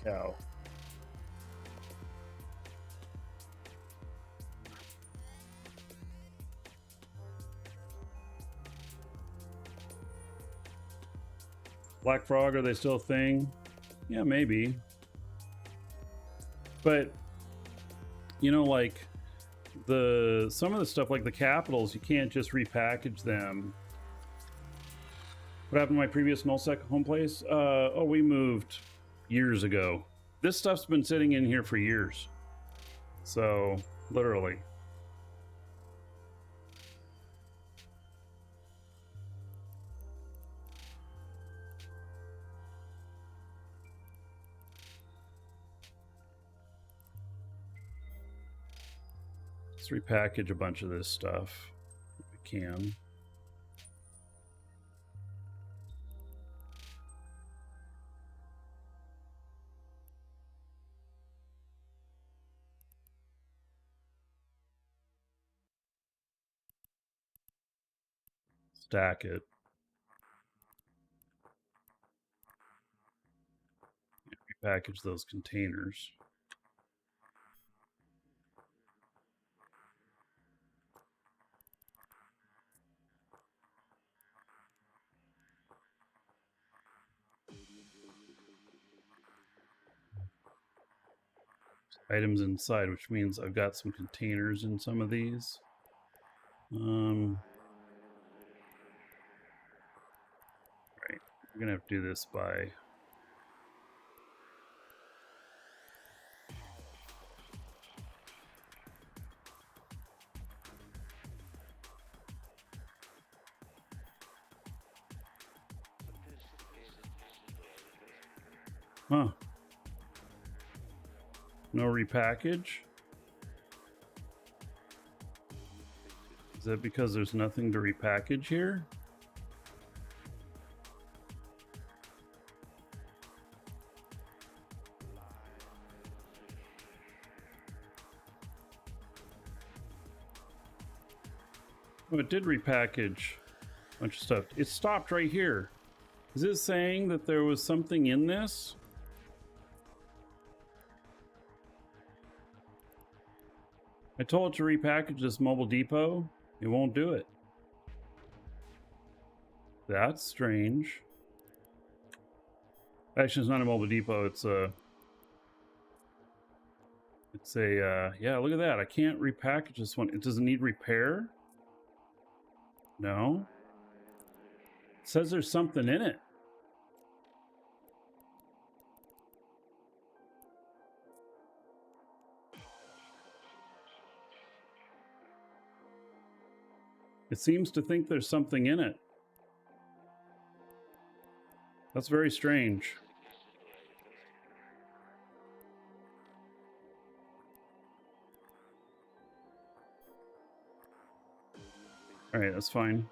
Cow. Black Frog, are they still a thing? Yeah, maybe. But you know, like some of the stuff like the capitals, you can't just repackage them. What happened to my previous nullsec home place? Oh, we moved years ago. This stuff's been sitting in here for years. So, literally. Let's repackage a bunch of this stuff if we can. Stack it. Repackage those containers. Items inside, which means I've got some containers in some of these. Right, we're gonna have to do this by no repackage. Is that because there's nothing to repackage here? Oh, it did repackage a bunch of stuff. It stopped right here. Is it saying that there was something in this? I told it to repackage this mobile depot. It won't do it. That's strange. Actually, it's not a mobile depot. It's a... yeah, look at that. I can't repackage this one. It doesn't need repair? No. It says there's something in it. It seems to think there's something in it. That's very strange. All right, that's fine.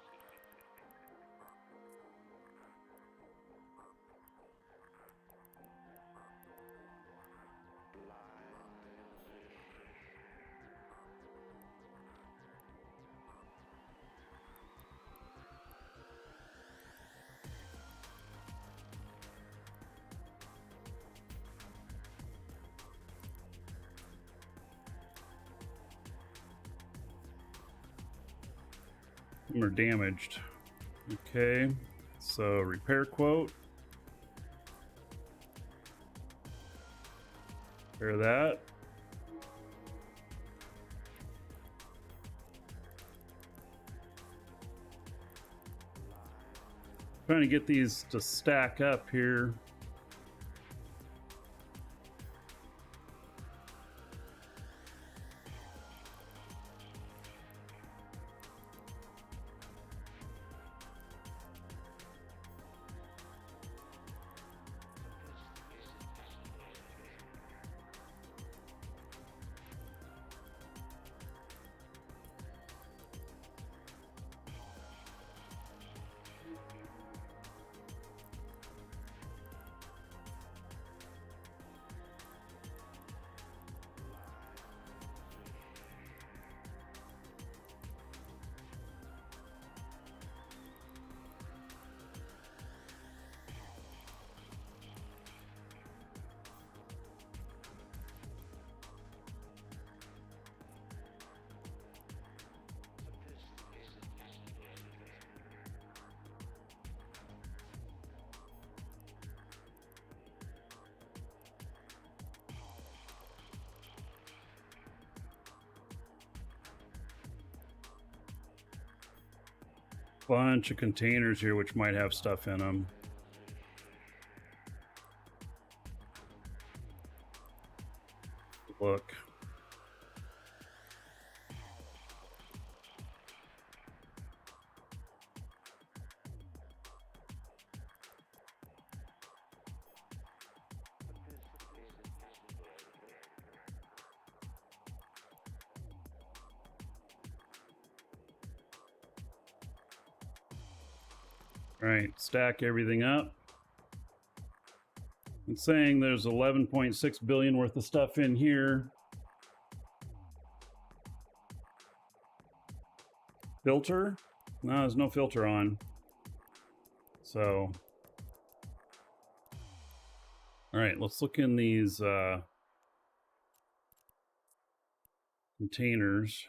Some are damaged. Okay, so repair quote. Repair that. Trying to get these to stack up here. Bunch of containers here which might have stuff in them. Look. All right, stack everything up. It's saying there's 11.6 billion worth of stuff in here. Filter? No, there's no filter on. So, all right, let's look in these containers.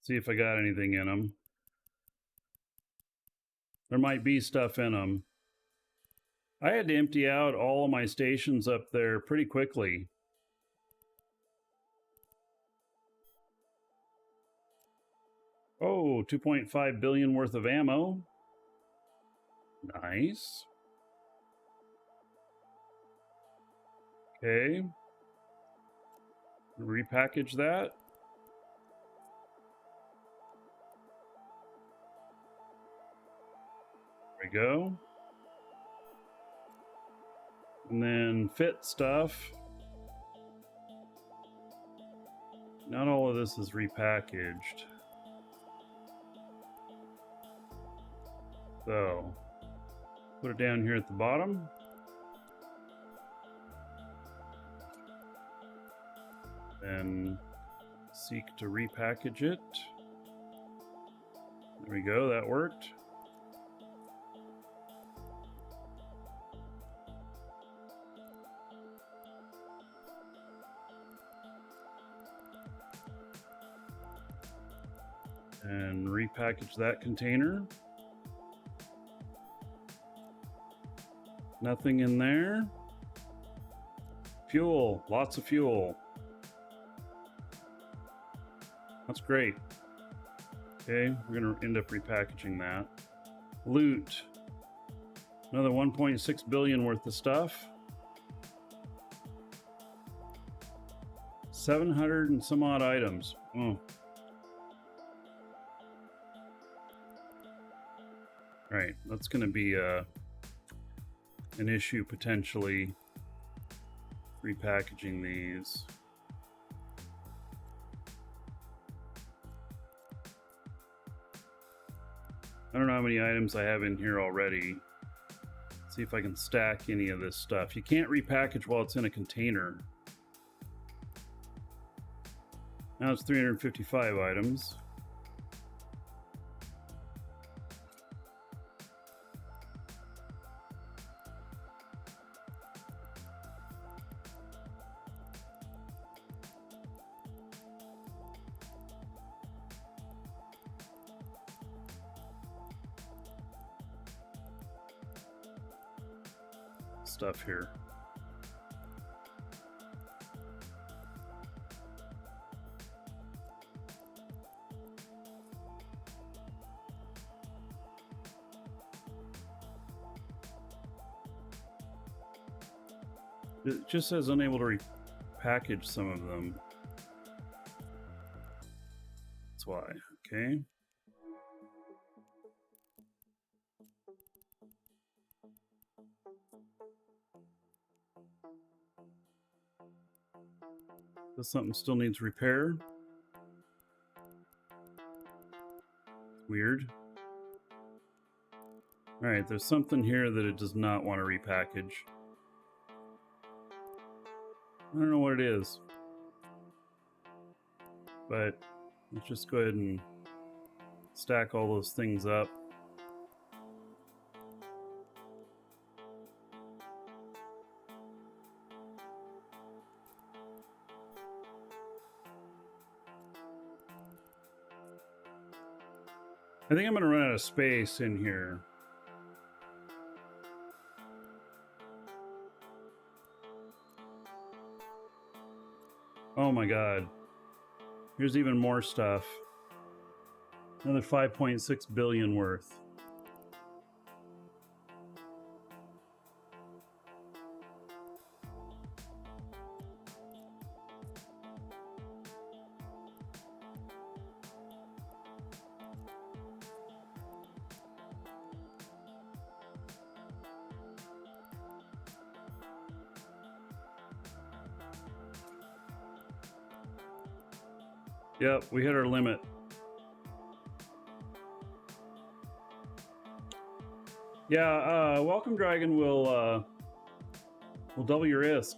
See if I got anything in them. There might be stuff in them. I had to empty out all of my stations up there pretty quickly. Oh, 2.5 billion worth of ammo. Nice. Okay. Repackage that. There we go. And then fit stuff. Not all of this is repackaged. So, put it down here at the bottom. And Seek to repackage it. There we go, that worked. And repackage that container. Nothing in there. Fuel, lots of fuel. That's great. Okay, we're gonna end up repackaging that. Loot. Another 1.6 billion worth of stuff. 700 and some odd items. Oh. Right, that's gonna be an issue potentially, repackaging these. I don't know how many items I have in here already. Let's see if I can stack any of this stuff. You can't repackage while it's in a container. Now it's 355 items. Stuff here. It just says unable to repackage some of them. That's why. Okay. This something still needs repair. Weird. All right, there's something here that it does not want to repackage. I don't know what it is, but let's just go ahead and stack all those things up. I think I'm going to run out of space in here. Oh my god. Here's even more stuff. Another 5.6 billion worth. Yep, we hit our limit. Yeah, Welcome Dragon will double your ISK.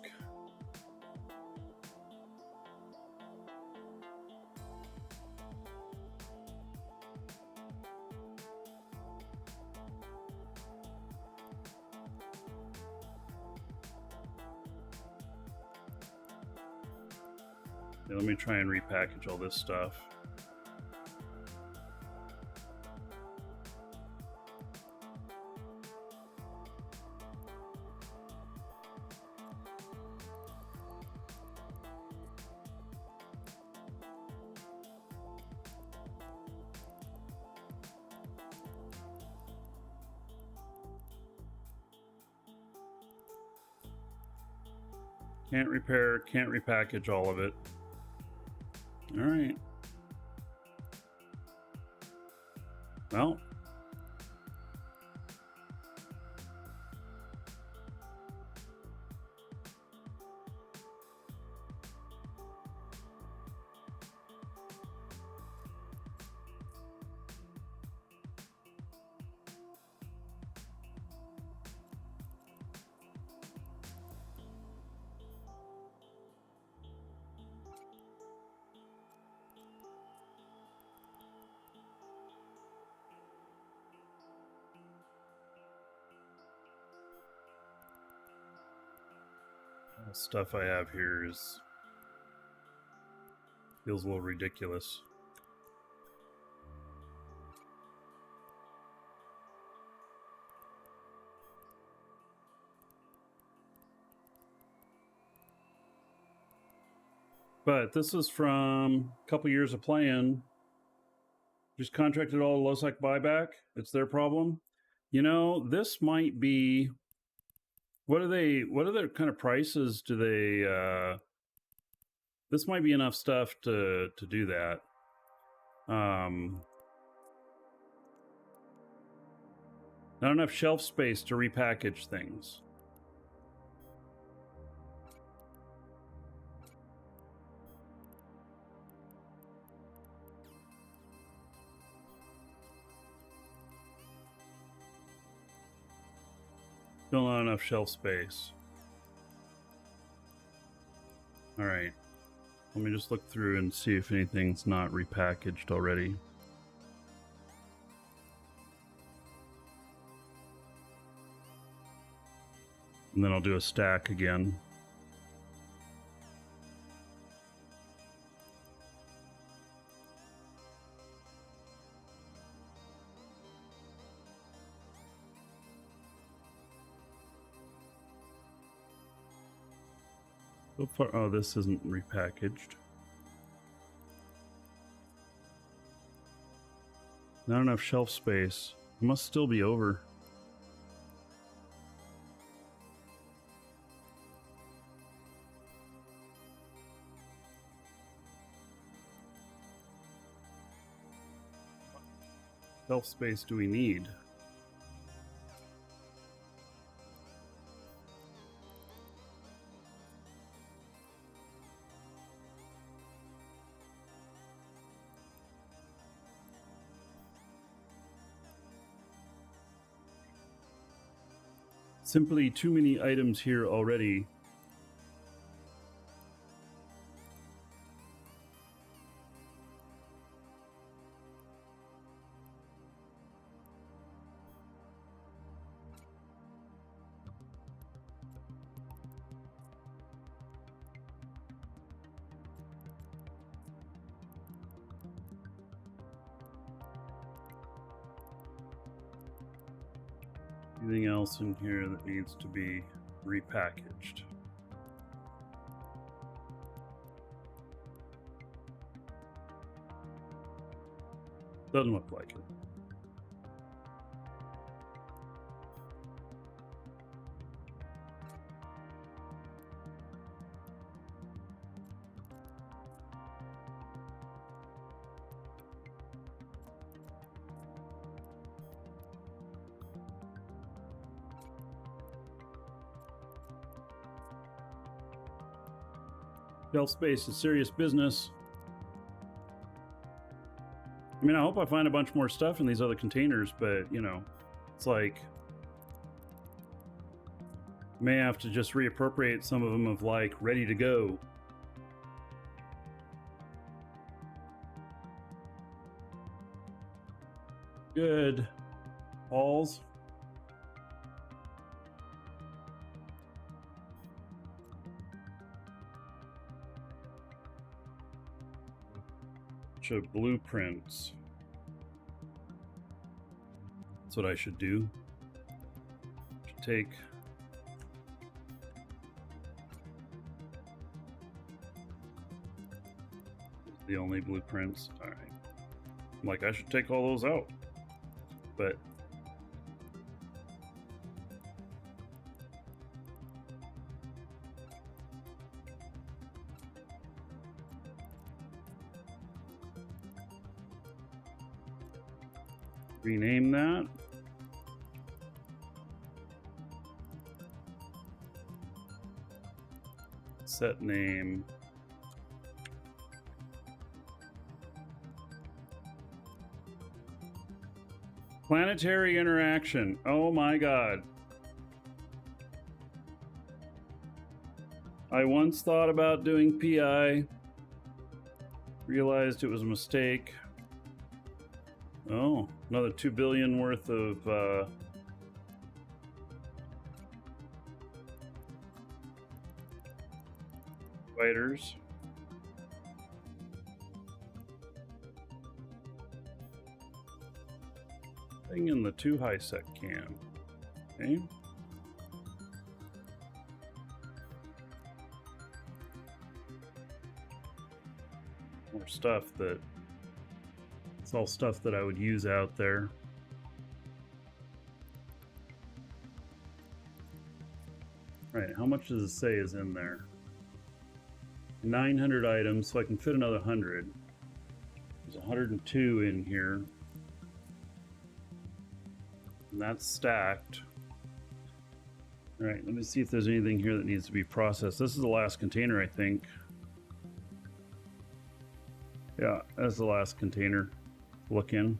Yeah, let me try and repackage all this stuff. Can't repair, can't repackage all of it. All right. Well. The stuff I have here feels a little ridiculous. But this is from a couple years of playing. Just contracted all the low-sec buyback. It's their problem. You know, this might be. What are their kind of prices? Do they? This might be enough stuff to do that. Not enough shelf space to repackage things. Still not enough shelf space. All right. Let me just look through and see if anything's not repackaged already. And then I'll do a stack again. So far, oh, this isn't repackaged. Not enough shelf space. It must still be over. Shelf space do we need? Simply too many items here already. Anything else in here that needs to be repackaged? Doesn't look like it. Shelf space is serious business. I mean, I hope I find a bunch more stuff in these other containers, but, you know, it's like, may have to just reappropriate some of them of, like, ready to go. Good. Balls. Of blueprints. That's what I should do. Should take the only blueprints. All right. I'm like, I should take all those out, but rename that. Set name. Planetary interaction. Oh my god. I once thought about doing PI. Realized it was a mistake. Oh, another 2 billion worth of Spiders. Thing in the 2 high sec can. Okay. More stuff that it's all stuff that I would use out there. Right, how much does it say is in there? 900 items, so I can fit another 100. There's 102 in here. And that's stacked. Alright, let me see if there's anything here that needs to be processed. This is the last container, I think. Yeah, that's the last container. Look in.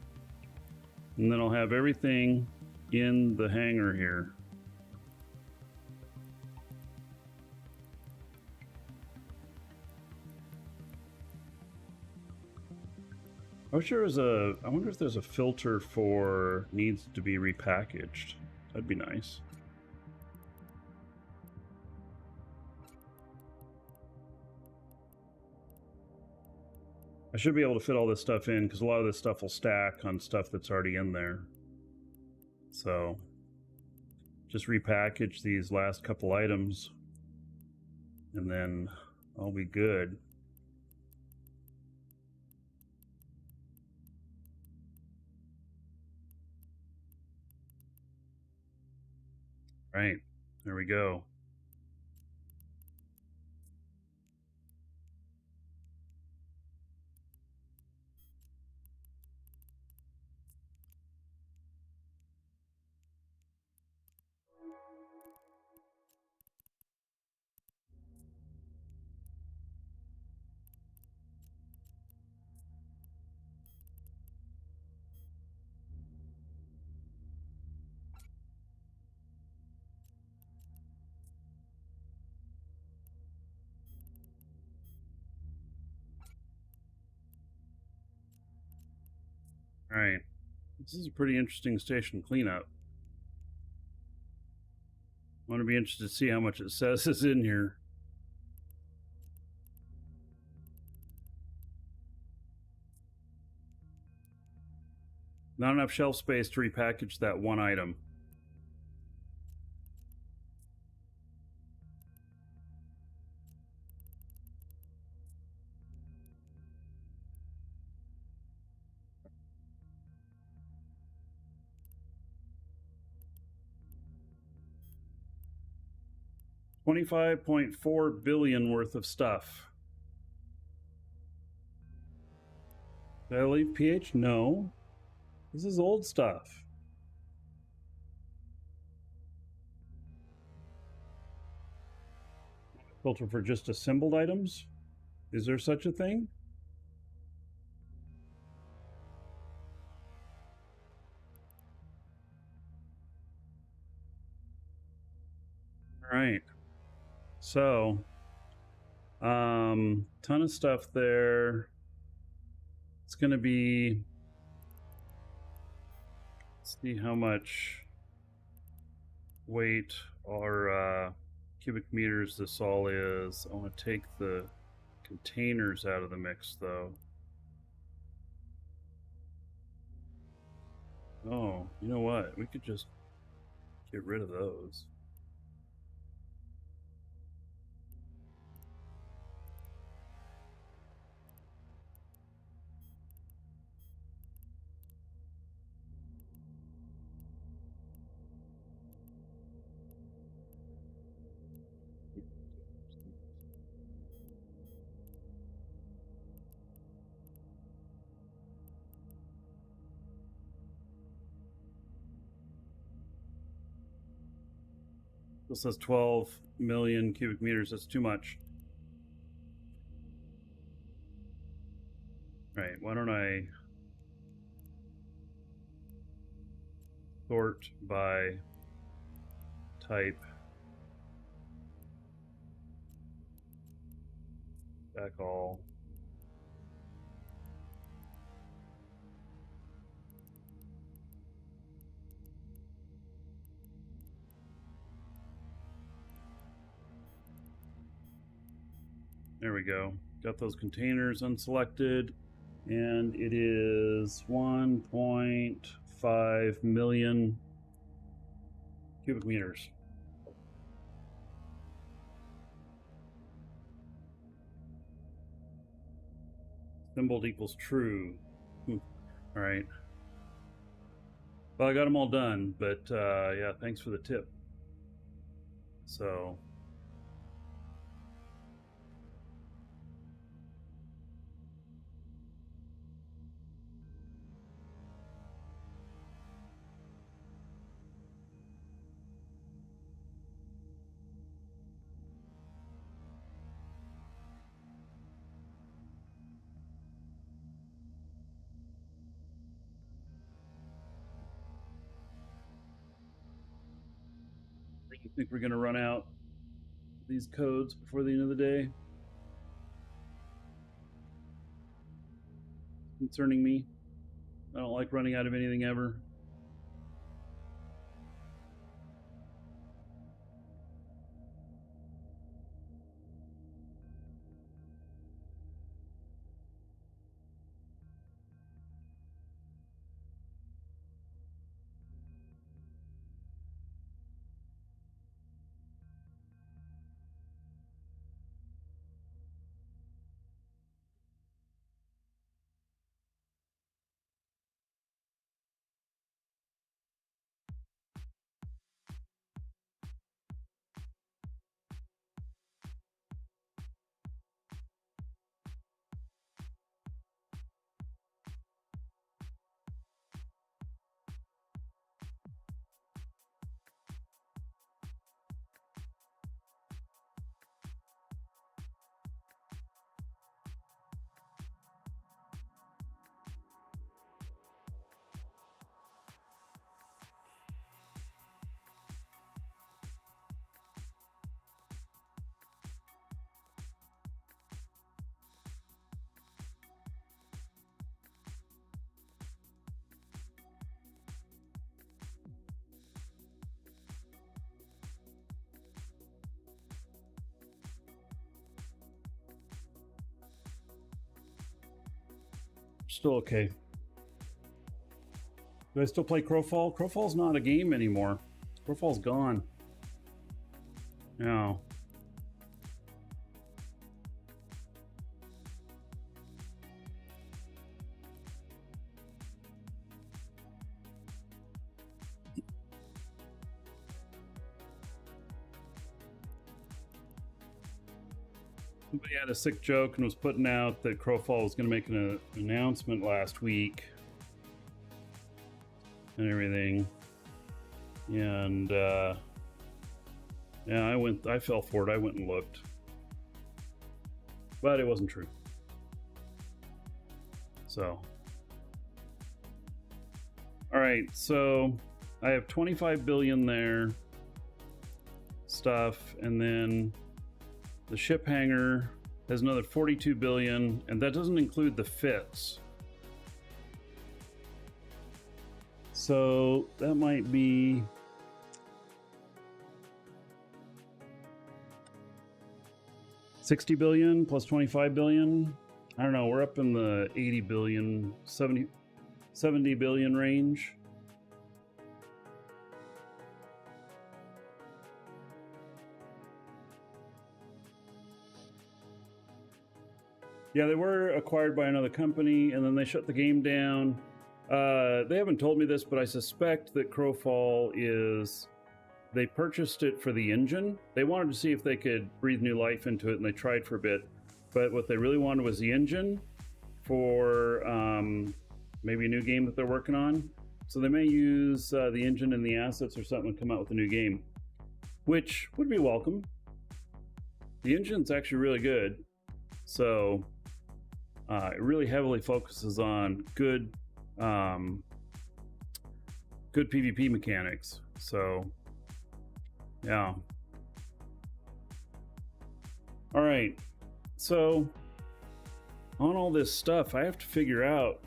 And then I'll have everything in the hangar here. I wonder if there's a filter for needs to be repackaged. That'd be nice. I should be able to fit all this stuff in because a lot of this stuff will stack on stuff that's already in there. So just repackage these last couple items and then I'll be good. Right, there we go. All right, this is a pretty interesting station cleanup. I want to be interested to see how much it says is in here. Not enough shelf space to repackage that one item. $25.4 billion worth of stuff. Did I leave pH? No. This is old stuff. Filter for just assembled items? Is there such a thing? All right. So, ton of stuff there. It's going to be, let's see how much weight or cubic meters this all is. I want to take the containers out of the mix though. Oh, you know what? We could just get rid of those. This says 12 million cubic meters. That's too much. Right, why don't I sort by type back all. There we go. Got those containers unselected, and it is 1.5 million cubic meters. Symbol equals true. All right. Well, I got them all done, but yeah, thanks for the tip. So you think we're gonna run out these codes before the end of the day? Concerning me, I don't like running out of anything ever. Still okay. Do I still play Crowfall? Crowfall's not a game anymore. Crowfall's gone. No. Somebody had a sick joke and was putting out that Crowfall was going to make an announcement last week and everything. And yeah, I fell for it. I went and looked, but it wasn't true. So, all right. So I have 25 billion there stuff, and then the ship hangar has another 42 billion, and that doesn't include the fits. So that might be $60 billion plus 25 billion. I don't know. We're up in the 80 billion, 70 billion range. Yeah, they were acquired by another company, and then they shut the game down. They haven't told me this, but I suspect that Crowfall is... They purchased it for the engine. They wanted to see if they could breathe new life into it, and they tried for a bit. But what they really wanted was the engine for maybe a new game that they're working on. So they may use the engine and the assets or something to come out with a new game, which would be welcome. The engine's actually really good. So it really heavily focuses on good PvP mechanics. So yeah. All right. So on all this stuff, I have to figure out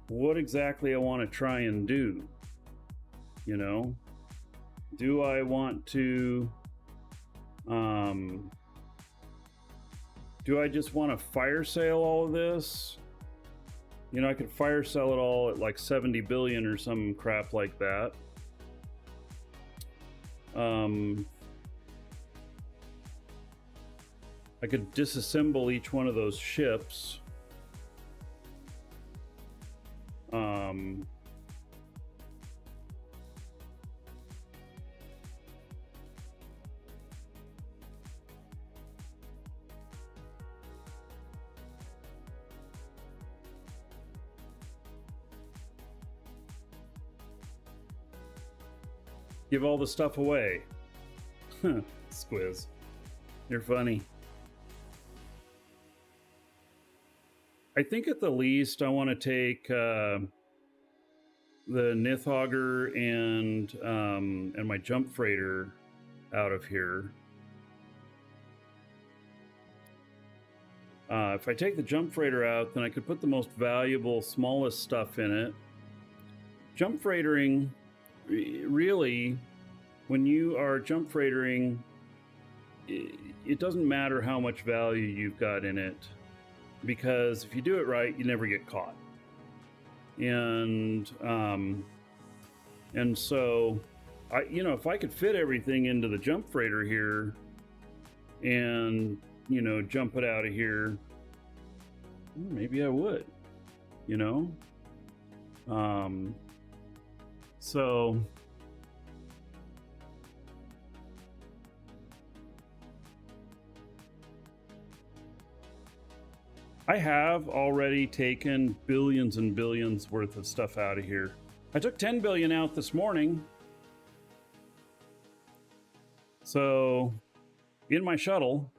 what exactly I want to try and do. You know, do I want to Do I just want to fire sale all of this? You know, I could fire sell it all at like 70 billion or some crap like that. I could disassemble each one of those ships. Give all the stuff away. Squiz. You're funny. I think at the least I want to take the Nithauger and my jump freighter out of here. If I take the jump freighter out, then I could put the most valuable, smallest stuff in it. Jump freightering, really, when you are jump freightering, it doesn't matter how much value you've got in it, because if you do it right, you never get caught. And so, if I could fit everything into the jump freighter here, and jump it out of here, maybe I would. So. I have already taken billions and billions worth of stuff out of here. I took 10 billion out this morning. So, in my shuttle.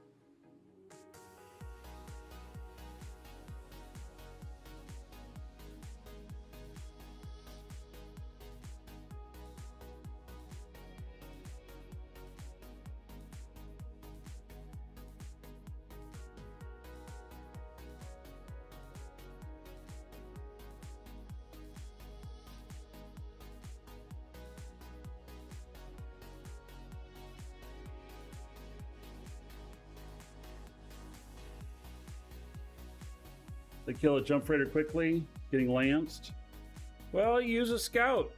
They kill a jump freighter quickly, getting lanced. Well, use a scout.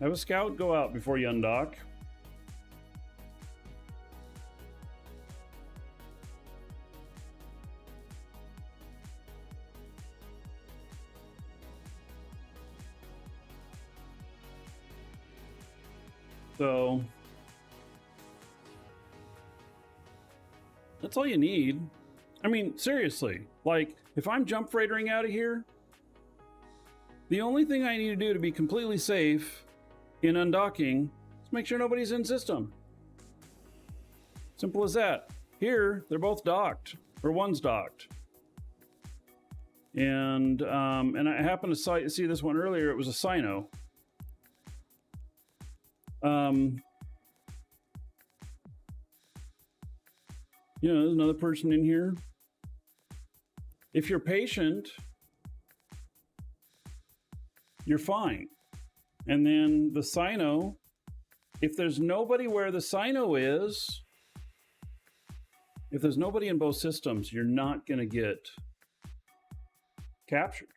Have a scout go out before you undock. So that's all you need. I mean, seriously, like, if I'm jump freightering out of here, the only thing I need to do to be completely safe in undocking is make sure nobody's in system. Simple as that. Here, they're both docked, or one's docked. And I happened to see this one earlier. It was a Sino. There's another person in here. If you're patient, you're fine. And then the Sino, if there's nobody where the Sino is, if there's nobody in both systems, you're not going to get captured.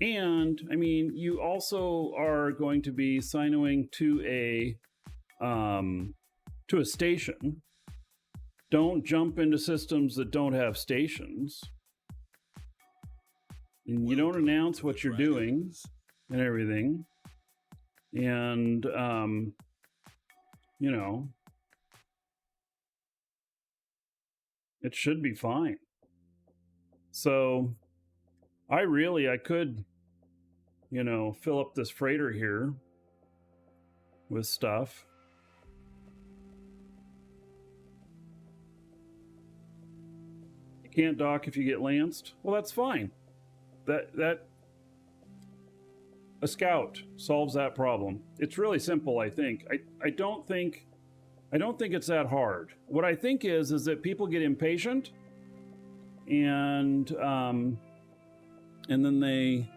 And, I mean, you also are going to be Sinoing to a station. Don't jump into systems that don't have stations. And you don't announce what you're doing and everything. And, it should be fine. So, I could, fill up this freighter here with stuff. Can't dock if you get lanced. Well, that's fine. That a scout solves that problem. It's really simple, I think. I don't think it's that hard. What I think is that people get impatient, and then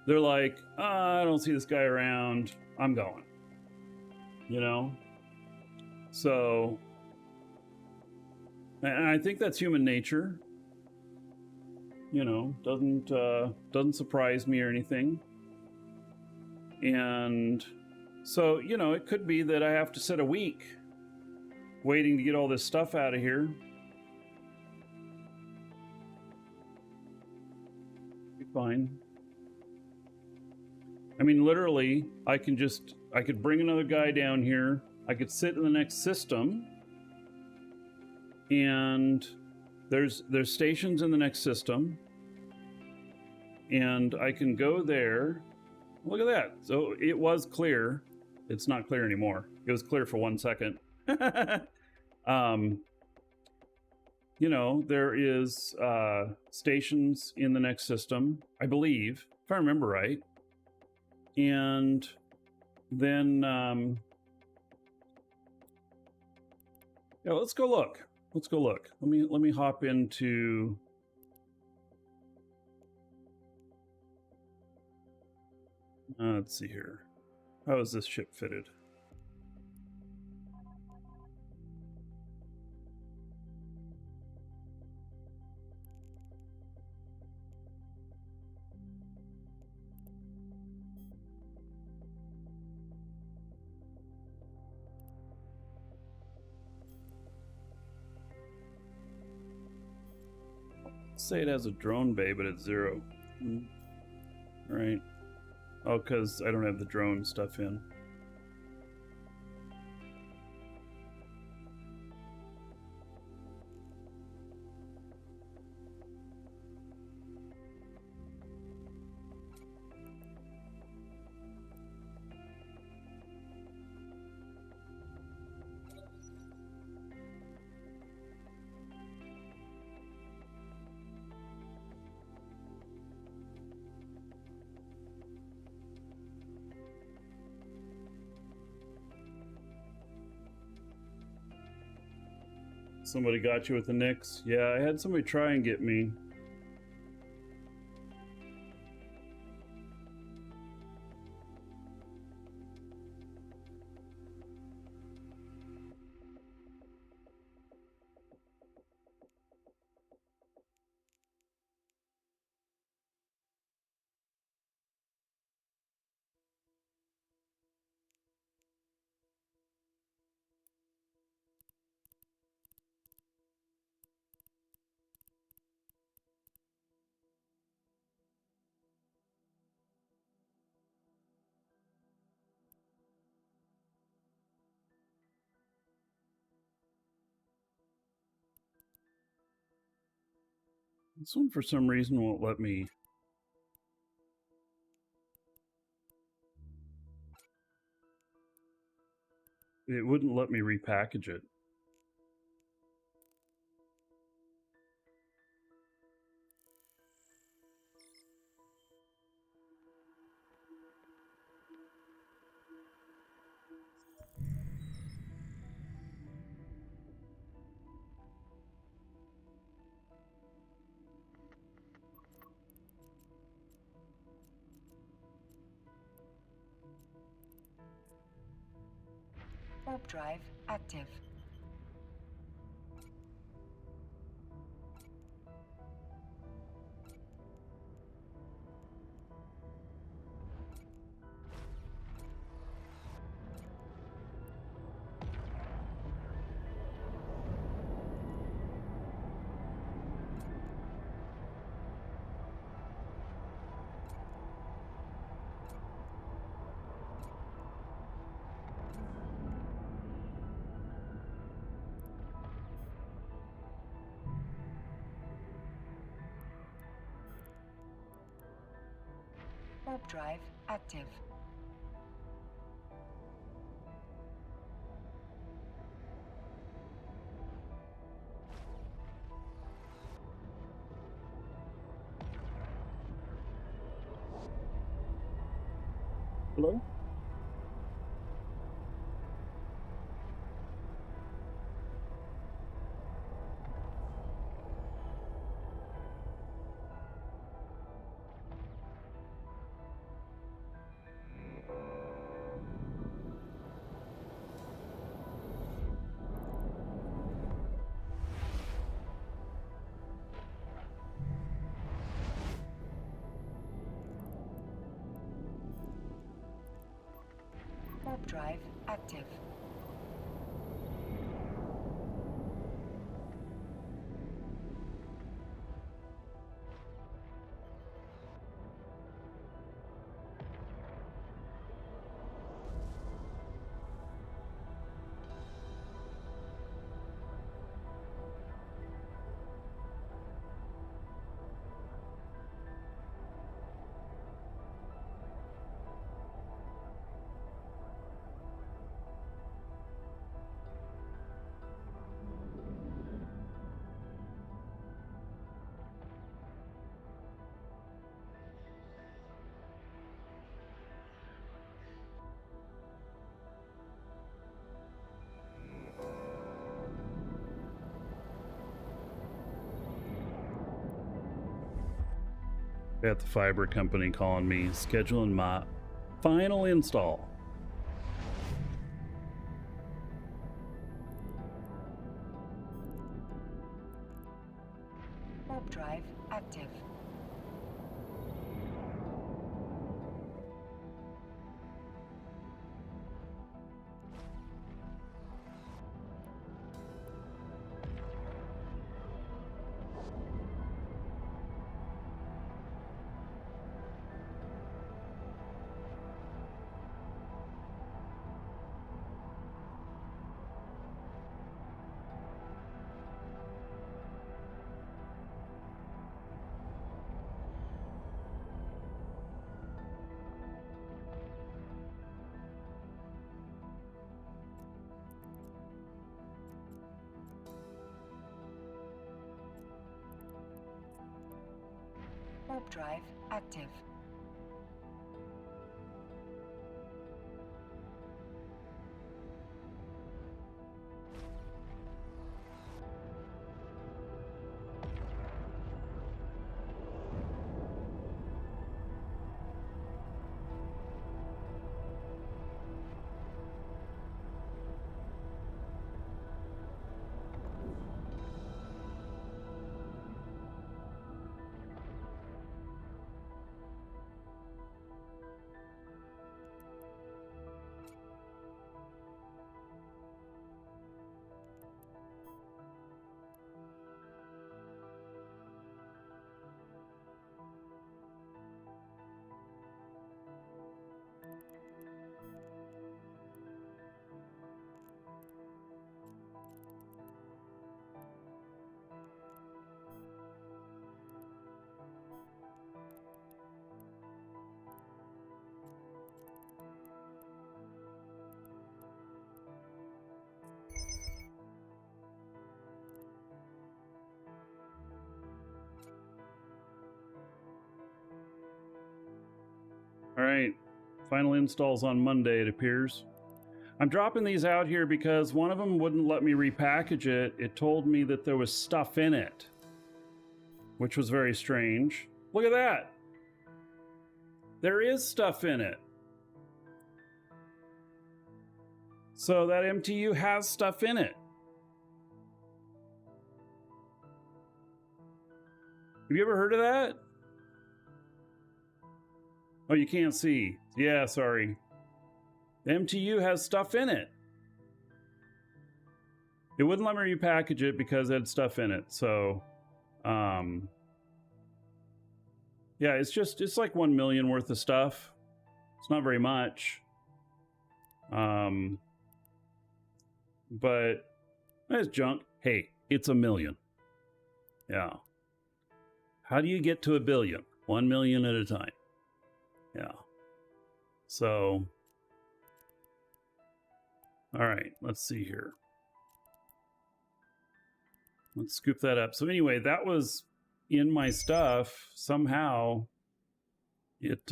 they're like, I don't see this guy around. I'm going. So, and I think that's human nature. You know, doesn't surprise me or anything. And so, you know, it could be that I have to sit a week waiting to get all this stuff out of here. Be fine. I mean, literally, I could bring another guy down here. I could sit in the next system, and there's stations in the next system, and I can go there. Look at that. So it was clear. It's not clear anymore. It was clear for 1 second. You know, there is stations in the next system, I believe, if I remember right. And then yeah, let's go look. Let's go look. Let me hop into let's see here. How is this ship fitted? Say it has a drone bay, but it's 0. Right. Oh, because I don't have the drone stuff in. Somebody got you with the Knicks? Yeah, I had somebody try and get me. This one, for some reason, won't let me. It wouldn't let me repackage it.
Warp drive active. Warp drive active.
Hello?
Warp drive active.
Got the fiber company calling me, scheduling my final install.
Warp drive active. Warp drive active.
All right, final installs on Monday, it appears. I'm dropping these out here because one of them wouldn't let me repackage it. It told me that there was stuff in it, which was very strange. Look at that. There is stuff in it. So that MTU has stuff in it. Have you ever heard of that? Oh, you can't see. Yeah, sorry. The MTU has stuff in it. It wouldn't let me repackage it because it had stuff in it. So, yeah, it's like 1 million worth of stuff. It's not very much. But that's junk. Hey, it's 1 million. Yeah. How do you get to 1 billion? 1 million at a time. Yeah. So, all right, let's see here. Let's scoop that up. So anyway, that was in my stuff. Somehow it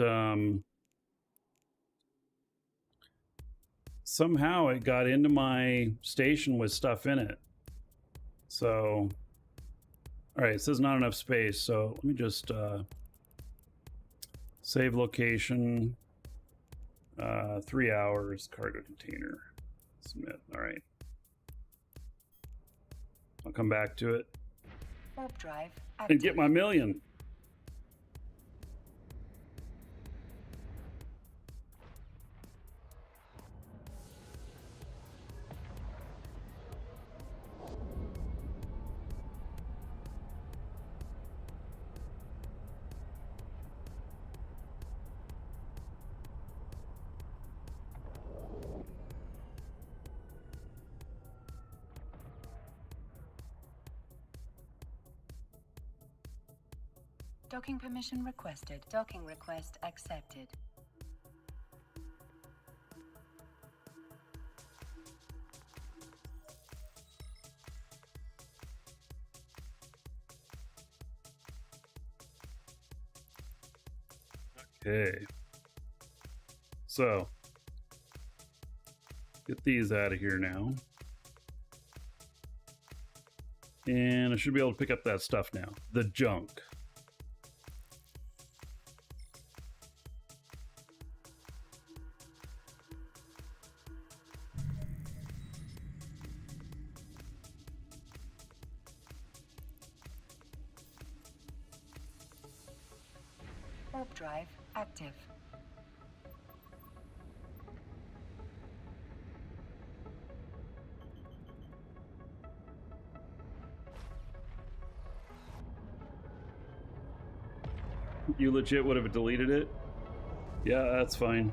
got into my station with stuff in it. So, all right, it says not enough space. So let me just save location, 3 hours, cargo container, submit. All right. I'll come back to it.
Warp drive
And
active.
get my 1 million.
Docking permission requested. Docking request accepted.
Okay. So, get these out of here now. And I should be able to pick up that stuff now. The junk.
Warp drive active.
You legit would have deleted it? Yeah, that's fine.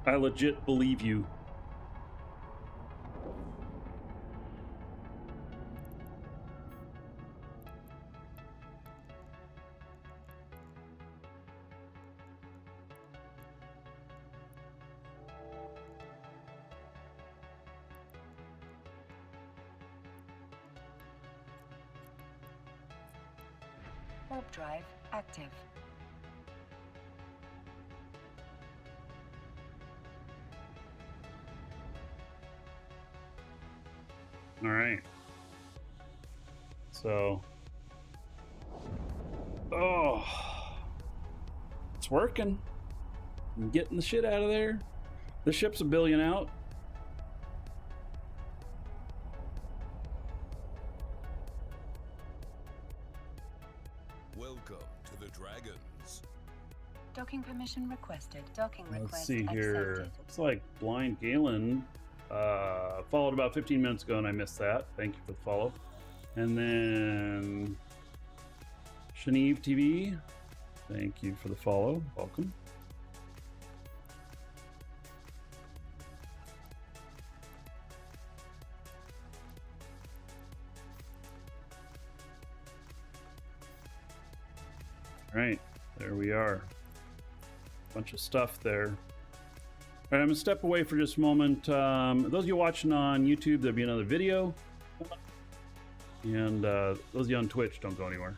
I legit believe you.
Warp drive active.
All right. So, oh, it's working. I'm getting the shit out of there. The ship's 1 billion out.
Welcome to the Dragons.
Docking permission requested. Docking request
Let's see here.
accepted.
Looks like Blind Galen followed about 15 minutes ago, and I missed that. Thank you for the follow. And then Shaneve TV, thank you for the follow. Welcome. All right, there we are. Bunch of stuff there. All right, I'm gonna step away for just a moment. Those of you watching on YouTube, there'll be another video. And those of you on Twitch, don't go anywhere.